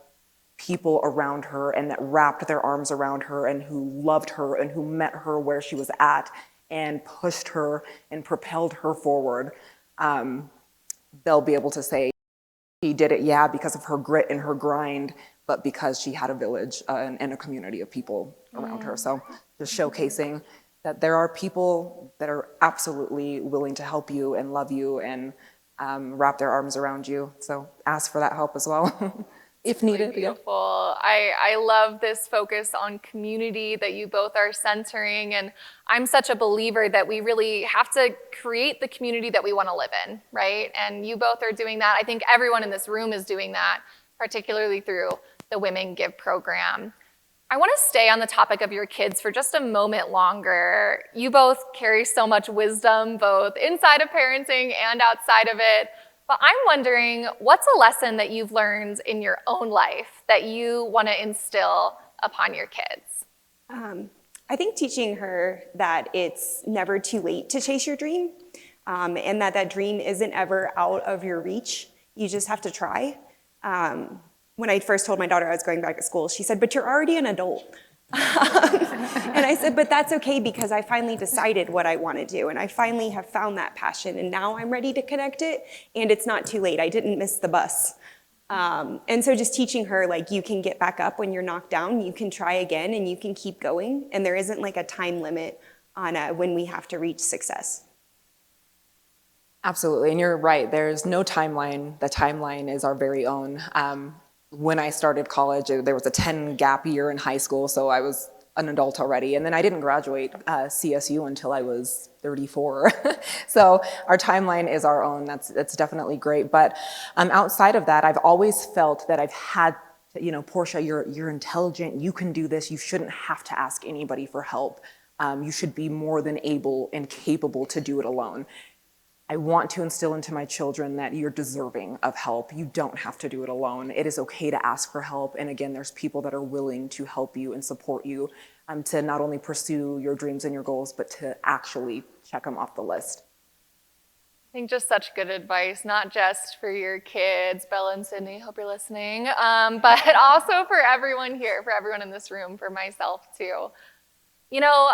Speaker 17: people around her and that wrapped their arms around her and who loved her and who met her where she was at and pushed her and propelled her forward. They'll be able to say she did it, yeah, because of her grit and her grind, but because she had a village and a community of people around her. So just showcasing that there are people that are absolutely willing to help you and love you and wrap their arms around you. So ask for that help as well. If needed.
Speaker 16: Really beautiful. I love this focus on community that you both are centering, and I'm such a believer that we really have to create the community that we want to live in, right? And you both are doing that. I think everyone in this room is doing that, particularly through the WomenGive program. I want to stay on the topic of your kids for just a moment longer. You both carry so much wisdom, both inside of parenting and outside of it. But I'm wondering, what's a lesson that you've learned in your own life that you want to instill upon your kids?
Speaker 18: I think teaching her that it's never too late to chase your dream, and that dream isn't ever out of your reach. You just have to try. When I first told my daughter I was going back to school, she said, but you're already an adult. And I said, but that's okay because I finally decided what I want to do and I finally have found that passion and now I'm ready to connect it and it's not too late. I didn't miss the bus. And so just teaching her, like, you can get back up when you're knocked down, you can try again and you can keep going, and there isn't like a time limit on when we have to reach success.
Speaker 17: Absolutely, and you're right, there's no timeline. The timeline is our very own. When I started college, there was a 10 gap year in high school, so I was an adult already. And then I didn't graduate CSU until I was 34. So our timeline is our own. That's definitely great. But outside of that, I've always felt that I've had, you know, Portia, you're intelligent, you can do this, you shouldn't have to ask anybody for help. You should be more than able and capable to do it alone. I want to instill into my children that you're deserving of help. You don't have to do it alone. It is okay to ask for help. And again, there's people that are willing to help you and support you to not only pursue your dreams and your goals, but to actually check them off the list.
Speaker 16: I think just such good advice, not just for your kids, Bella and Sydney, hope you're listening, but also for everyone here, for everyone in this room, for myself too. You know,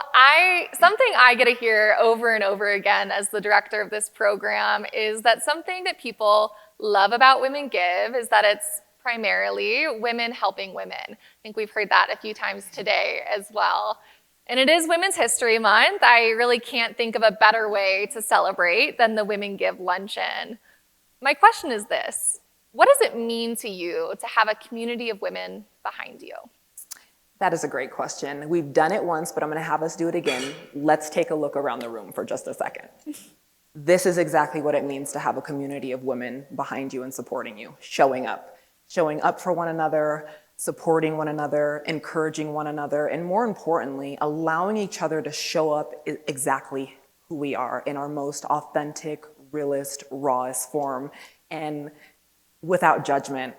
Speaker 16: something I get to hear over and over again as the director of this program is that something that people love about WomenGive is that it's primarily women helping women. I think we've heard that a few times today as well. And it is Women's History Month. I really can't think of a better way to celebrate than the WomenGive Luncheon. My question is this: what does it mean to you to have a community of women behind you?
Speaker 17: That is a great question. We've done it once, but I'm going to have us do it again. Let's take a look around the room for just a second. this is exactly what it means to have a community of women behind you and supporting you, showing up for one another, supporting one another, encouraging one another, and more importantly, allowing each other to show up exactly who we are in our most authentic, realist, rawest form, and without judgment,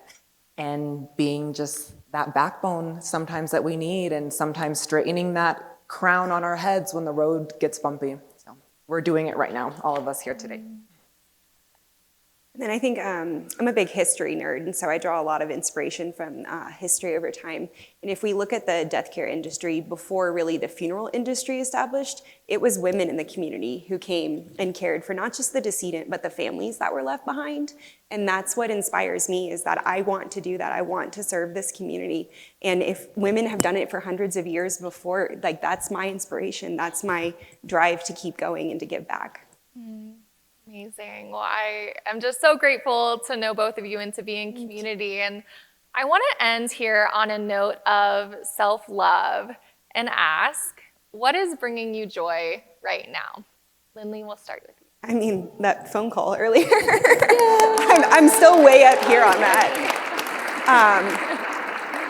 Speaker 17: and being just that backbone sometimes that we need, and sometimes straightening that crown on our heads when the road gets bumpy. So we're doing it right now, all of us here today.
Speaker 18: And then I think I'm a big history nerd, and so I draw a lot of inspiration from history over time. And if we look at the death care industry, before really the funeral industry established, it was women in the community who came and cared for not just the decedent, but the families that were left behind. And that's what inspires me, is that I want to do that. I want to serve this community. And if women have done it for hundreds of years before, like, that's my inspiration. That's my drive to keep going and to give back.
Speaker 16: Amazing. Well, I am just so grateful to know both of you and to be in community. And I want to end here on a note of self-love and ask, what is bringing you joy right now? Lindley, we'll start with you.
Speaker 18: I mean, that phone call earlier. I'm still way up here on that.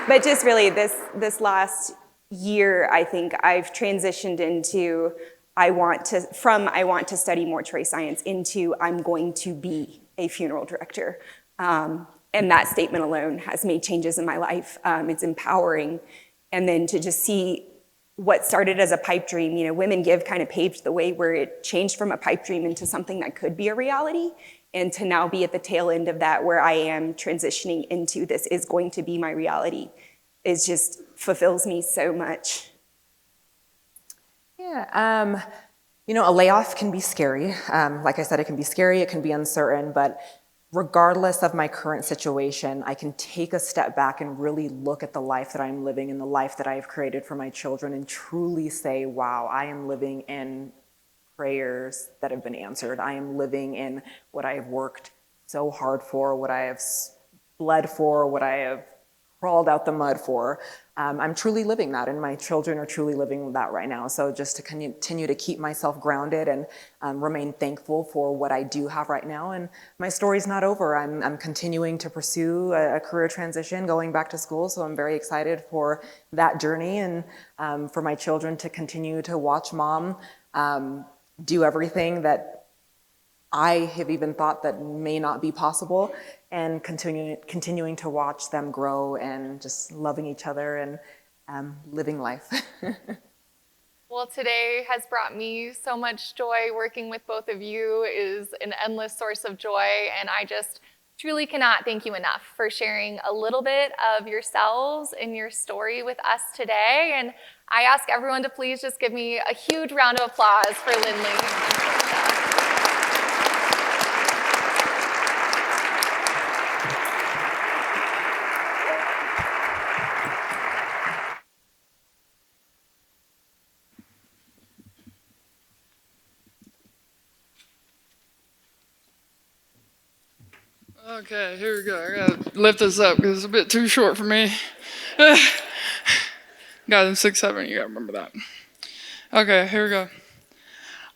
Speaker 18: But just really this last year, I think I've transitioned into I want to study mortuary science into I'm going to be a funeral director. And that statement alone has made changes in my life. It's empowering. And then to just see what started as a pipe dream, WomenGive kind of paved the way where it changed from a pipe dream into something that could be a reality. And to now be at the tail end of that, where I am transitioning into this is going to be my reality, it just fulfills me so much.
Speaker 17: Yeah, a layoff can be scary. Like I said, it can be scary, it can be uncertain, but regardless of my current situation, I can take a step back and really look at the life that I'm living and the life that I've created for my children and truly say, wow, I am living in prayers that have been answered. I am living in what I have worked so hard for, what I have bled for, what I have crawled out the mud for. I'm truly living that, and my children are truly living that right now. So just to continue to keep myself grounded and remain thankful for what I do have right now. And my story's not over. I'm continuing to pursue a career transition, going back to school. So I'm very excited for that journey, and for my children to continue to watch mom do everything that I have even thought that may not be possible, and continuing to watch them grow and just loving each other and living life.
Speaker 16: Well, today has brought me so much joy. Working with both of you is an endless source of joy, and I just truly cannot thank you enough for sharing a little bit of yourselves and your story with us today. And I ask everyone to please just give me a huge round of applause for Lindley and Portia.
Speaker 19: Okay, here we go. I gotta lift this up because it's a bit too short for me. Guys, I'm 6'7", you gotta remember that. Okay, here we go.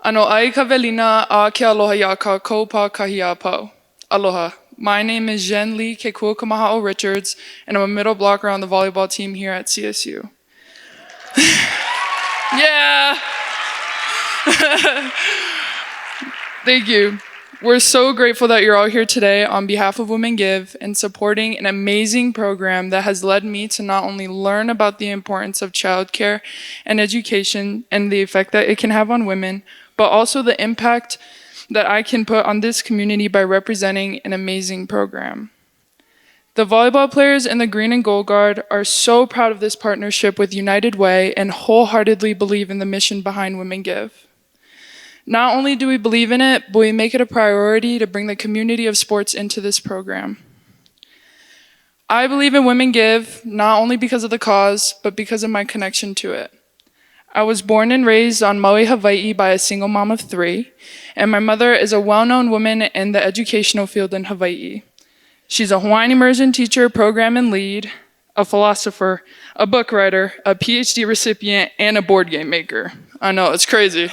Speaker 19: Ano ai ka velina a ke aloha ya ka kopa kahia po. Aloha. My name is Jen Lee Kekuakamaha'o Richards, and I'm a middle blocker on the volleyball team here at CSU. Yeah! Thank you. We're so grateful that you're all here today on behalf of WomenGive and supporting an amazing program that has led me to not only learn about the importance of childcare and education and the effect that it can have on women, but also the impact that I can put on this community by representing an amazing program. The volleyball players in the Green and Gold Guard are so proud of this partnership with United Way and wholeheartedly believe in the mission behind WomenGive. Not only do we believe in it, but we make it a priority to bring the community of sports into this program. I believe in WomenGive not only because of the cause, but because of my connection to it. I was born and raised on Maui, Hawaii by a single mom of 3, and my mother is a well-known woman in the educational field in Hawaii. She's a Hawaiian immersion teacher, program and lead, a philosopher, a book writer, a PhD recipient, and a board game maker. I know, it's crazy.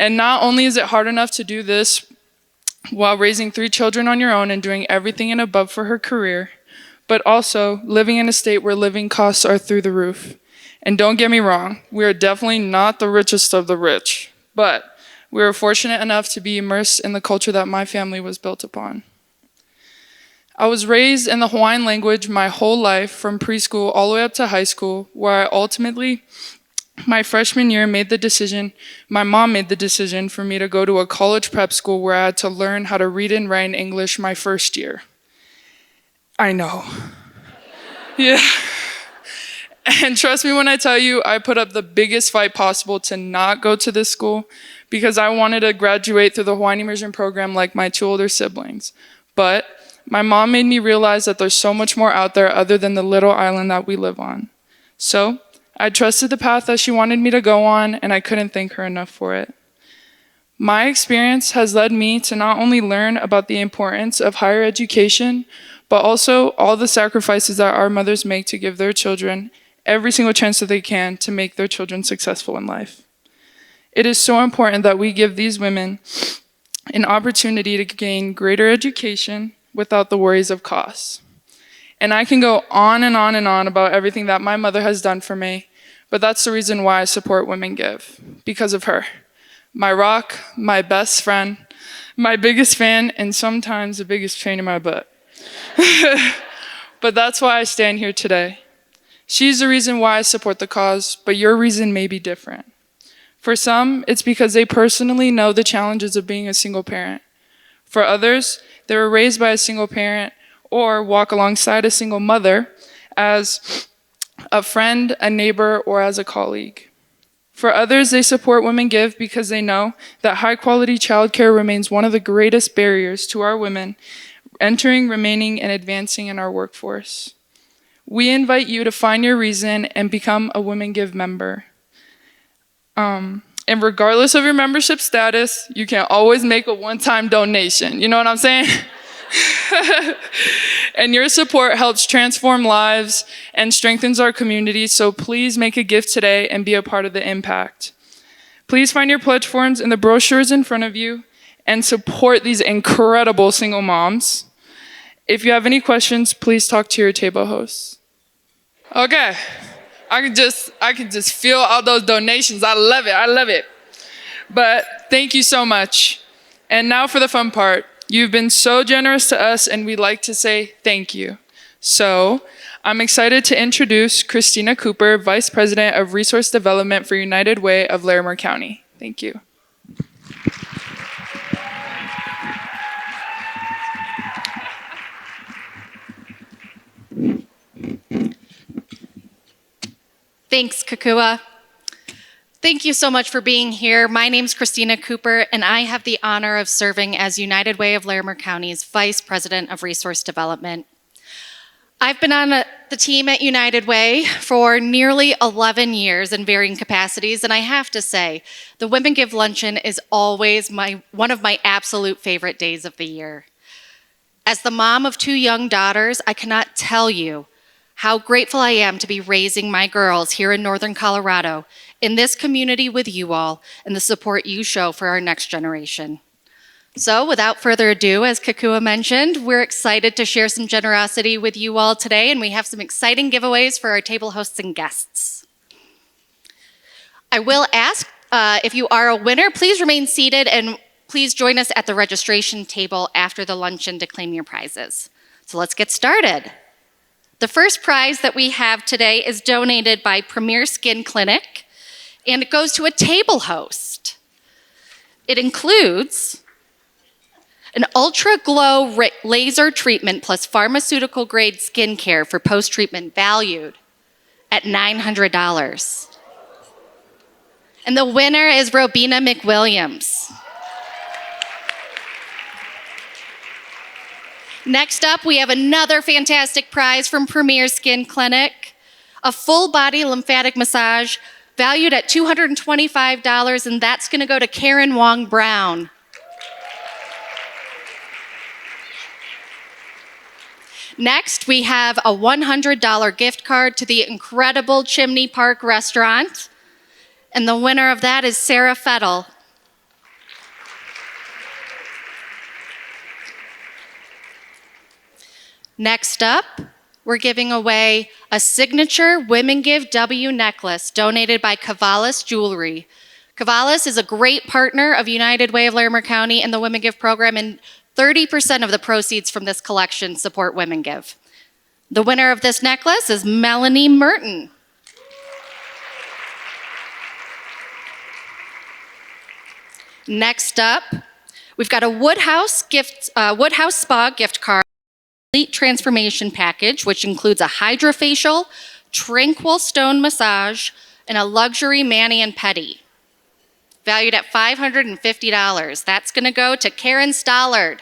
Speaker 19: And not only is it hard enough to do this while raising 3 children on your own and doing everything and above for her career, but also living in a state where living costs are through the roof. And don't get me wrong, we are definitely not the richest of the rich, but we are fortunate enough to be immersed in the culture that my family was built upon. I was raised in the Hawaiian language my whole life, from preschool all the way up to high school, where I ultimately, my freshman year, my mom made the decision for me to go to a college prep school where I had to learn how to read and write in English my first year. I know. Yeah. And trust me when I tell you, I put up the biggest fight possible to not go to this school because I wanted to graduate through the Hawaiian immersion program like my 2 older siblings. But my mom made me realize that there's so much more out there other than the little island that we live on. So I trusted the path that she wanted me to go on, and I couldn't thank her enough for it. My experience has led me to not only learn about the importance of higher education, but also all the sacrifices that our mothers make to give their children every single chance that they can to make their children successful in life. It is so important that we give these women an opportunity to gain greater education without the worries of costs. And I can go on and on and on about everything that my mother has done for me, but that's the reason why I support WomenGive, because of her. My rock, my best friend, my biggest fan, and sometimes the biggest pain in my butt. But that's why I stand here today. She's the reason why I support the cause, but your reason may be different. For some, it's because they personally know the challenges of being a single parent. For others, they were raised by a single parent or walk alongside a single mother as a friend, a neighbor, or as a colleague. For others, they support WomenGive because they know that high-quality childcare remains one of the greatest barriers to our women entering, remaining, and advancing in our workforce. We invite you to find your reason and become a WomenGive member. And regardless of your membership status, you can always make a one-time donation. You know what I'm saying? And your support helps transform lives and strengthens our community, so please make a gift today and be a part of the impact. Please find your pledge forms in the brochures in front of you and support these incredible single moms. If you have any questions, please talk to your table hosts. Okay, I can just feel all those donations. I love it. But thank you so much. And now for the fun part. You've been so generous to us, and we'd like to say thank you. So I'm excited to introduce Christina Cooper, Vice President of Resource Development for United Way of Larimer County. Thank you.
Speaker 20: Thanks, Kakua. Thank you so much for being here. My name's Christina Cooper, and I have the honor of serving as United Way of Larimer County's Vice President of Resource Development. I've been on the team at United Way for nearly 11 years in varying capacities, and I have to say, the WomenGive Luncheon is always one of my absolute favorite days of the year. As the mom of 2 young daughters, I cannot tell you how grateful I am to be raising my girls here in Northern Colorado, in this community with you all, and the support you show for our next generation. So without further ado, as Kakua mentioned, we're excited to share some generosity with you all today, and we have some exciting giveaways for our table hosts and guests. I will ask if you are a winner, please remain seated and please join us at the registration table after the luncheon to claim your prizes. So let's get started. The first prize that we have today is donated by Premier Skin Clinic, and it goes to a table host. It includes an Ultra Glow laser treatment plus pharmaceutical grade skincare for post-treatment valued at $900. And the winner is Robina McWilliams. Next up, we have another fantastic prize from Premier Skin Clinic, a full body lymphatic massage valued at $225, and that's gonna go to Karen Wong Brown. Next, we have a $100 gift card to the incredible Chimney Park restaurant, and the winner of that is Sarah Fettel. Next up, we're giving away a signature Women Give W necklace donated by Cavalis Jewelry. Cavalis is a great partner of United Way of Larimer County and the Women Give program, and 30% of the proceeds from this collection support Women Give. The winner of this necklace is Melanie Merton. Next up, we've got a Woodhouse Spa gift card, complete transformation package, which includes a hydrofacial, tranquil stone massage, and a luxury mani and pedi, valued at $550. That's going to go to Karen Stollard.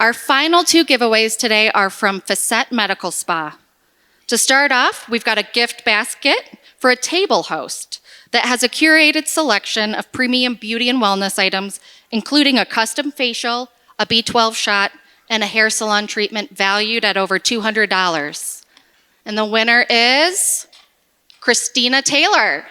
Speaker 20: Our final two giveaways today are from Facette Medical Spa. To start off, we've got a gift basket for a table host that has a curated selection of premium beauty and wellness items, including a custom facial, a B12 shot, and a hair salon treatment valued at over $200. And the winner is Christina Taylor.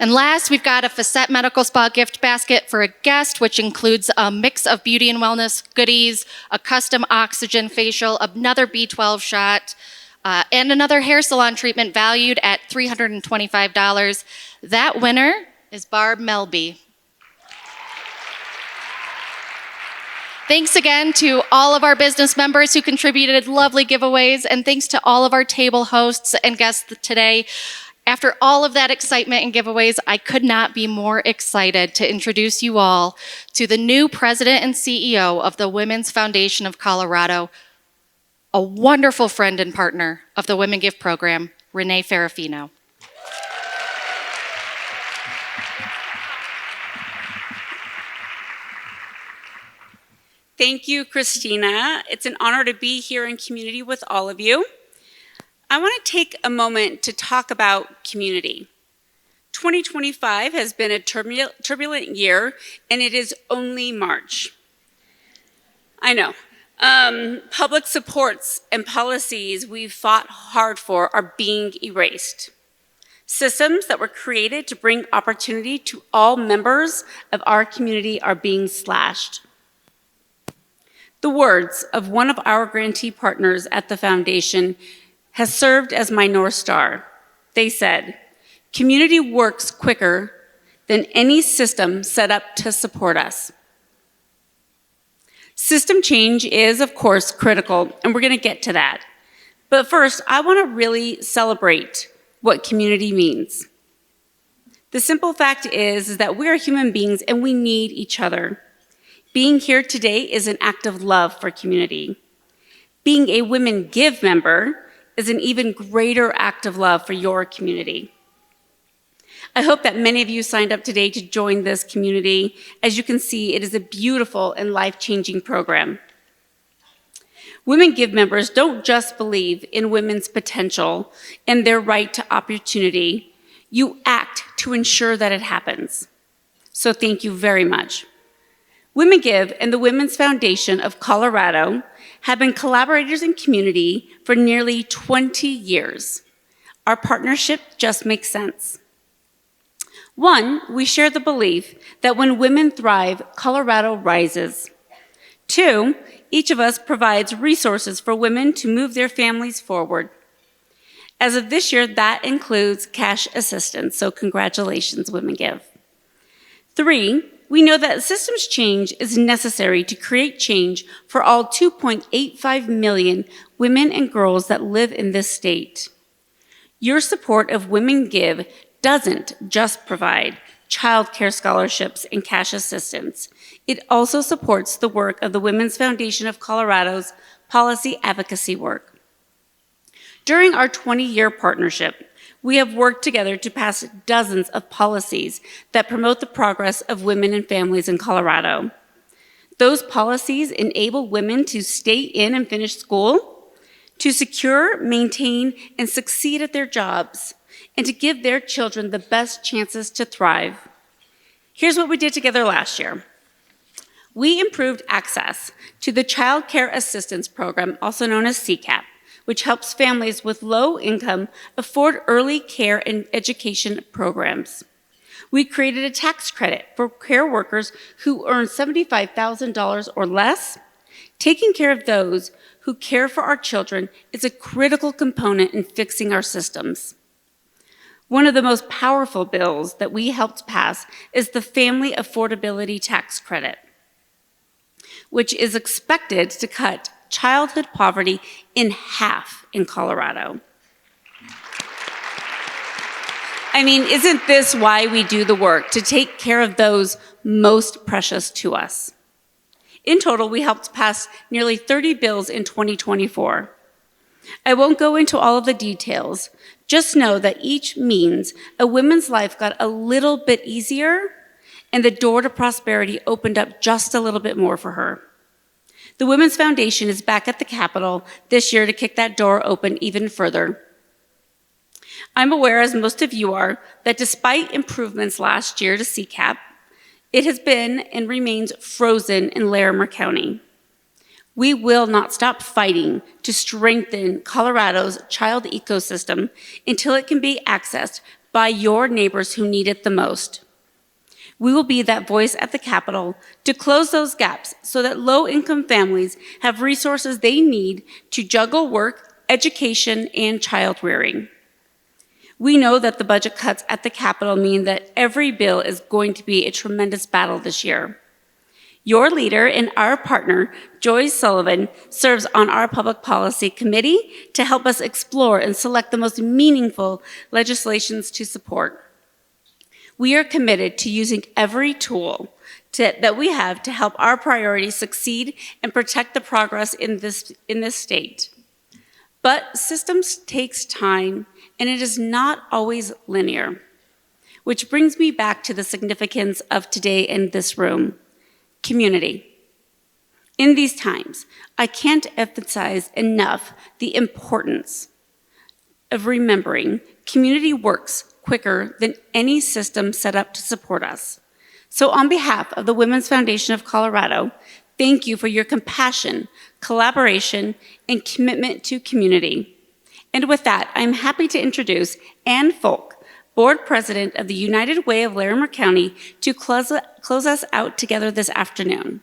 Speaker 20: And last, we've got a Facette Medical Spa gift basket for a guest, which includes a mix of beauty and wellness goodies, a custom oxygen facial, another B12 shot, and another hair salon treatment valued at $325. That winner is Barb Melby. Thanks again to all of our business members who contributed lovely giveaways, and thanks to all of our table hosts and guests today. After all of that excitement and giveaways, I could not be more excited to introduce you all to the new president and CEO of the Women's Foundation of Colorado, a wonderful friend and partner of the Women Give program, Renee Ferrafino.
Speaker 21: Thank you, Christina. It's an honor to be here in community with all of you. I want to take a moment to talk about community. 2025 has been a turbulent year, and it is only March. I know. Public supports and policies we've fought hard for are being erased. Systems that were created to bring opportunity to all members of our community are being slashed. The words of one of our grantee partners at the foundation has served as my North Star. They said, "Community works quicker than any system set up to support us." System change is, of course, critical, and we're going to get to that. But first, I want to really celebrate what community means. The simple fact is that we are human beings and we need each other. Being here today is an act of love for community. Being a Women Give member is an even greater act of love for your community. I hope that many of you signed up today to join this community. As you can see, it is a beautiful and life-changing program. Women Give members don't just believe in women's potential and their right to opportunity. You act to ensure that it happens. So thank you very much. Women Give and the Women's Foundation of Colorado have been collaborators in community for nearly 20 years. Our partnership just makes sense. One, we share the belief that when women thrive, Colorado rises. Two, each of us provides resources for women to move their families forward. As of this year, that includes cash assistance, so congratulations, Women Give. Three, we know that systems change is necessary to create change for all 2.85 million women and girls that live in this state. Your support of Women Give doesn't just provide child care scholarships and cash assistance. It also supports the work of the Women's Foundation of Colorado's policy advocacy work. During our 20-year partnership, we have worked together to pass dozens of policies that promote the progress of women and families in Colorado. Those policies enable women to stay in and finish school, to secure, maintain, and succeed at their jobs, and to give their children the best chances to thrive. Here's what we did together last year. We improved access to the Child Care Assistance Program, also known as CCAP, which helps families with low income afford early care and education programs. We created a tax credit for care workers who earn $75,000 or less. Taking care of those who care for our children is a critical component in fixing our systems. One of the most powerful bills that we helped pass is the Family Affordability Tax Credit, which is expected to cut childhood poverty in half in Colorado. I mean, isn't this why we do the work, to take care of those most precious to us? In total, we helped pass nearly 30 bills in 2024. I won't go into all of the details. Just know that each means a woman's life got a little bit easier and the door to prosperity opened up just a little bit more for her. The Women's Foundation is back at the Capitol this year to kick that door open even further. I'm aware, as most of you are, that despite improvements last year to CCAP, it has been and remains frozen in Larimer County. We will not stop fighting to strengthen Colorado's child ecosystem until it can be accessed by your neighbors who need it the most. We will be that voice at the Capitol to close those gaps so that low-income families have resources they need to juggle work, education, and child rearing. We know that the budget cuts at the Capitol mean that every bill is going to be a tremendous battle this year. Your leader and our partner, Joy Sullivan, serves on our Public Policy Committee to help us explore and select the most meaningful legislations to support. We are committed to using every tool that we have to help our priorities succeed and protect the progress in this state. But systems takes time, and it is not always linear, which brings me back to the significance of today in this room. Community. In these times, I can't emphasize enough the importance of remembering community works quicker than any system set up to support us. So on behalf of the Women's Foundation of Colorado, thank you for your compassion, collaboration, and commitment to community. And with that, I'm happy to introduce Ann Folk, Board President of the United Way of Larimer County, to close us out together this afternoon.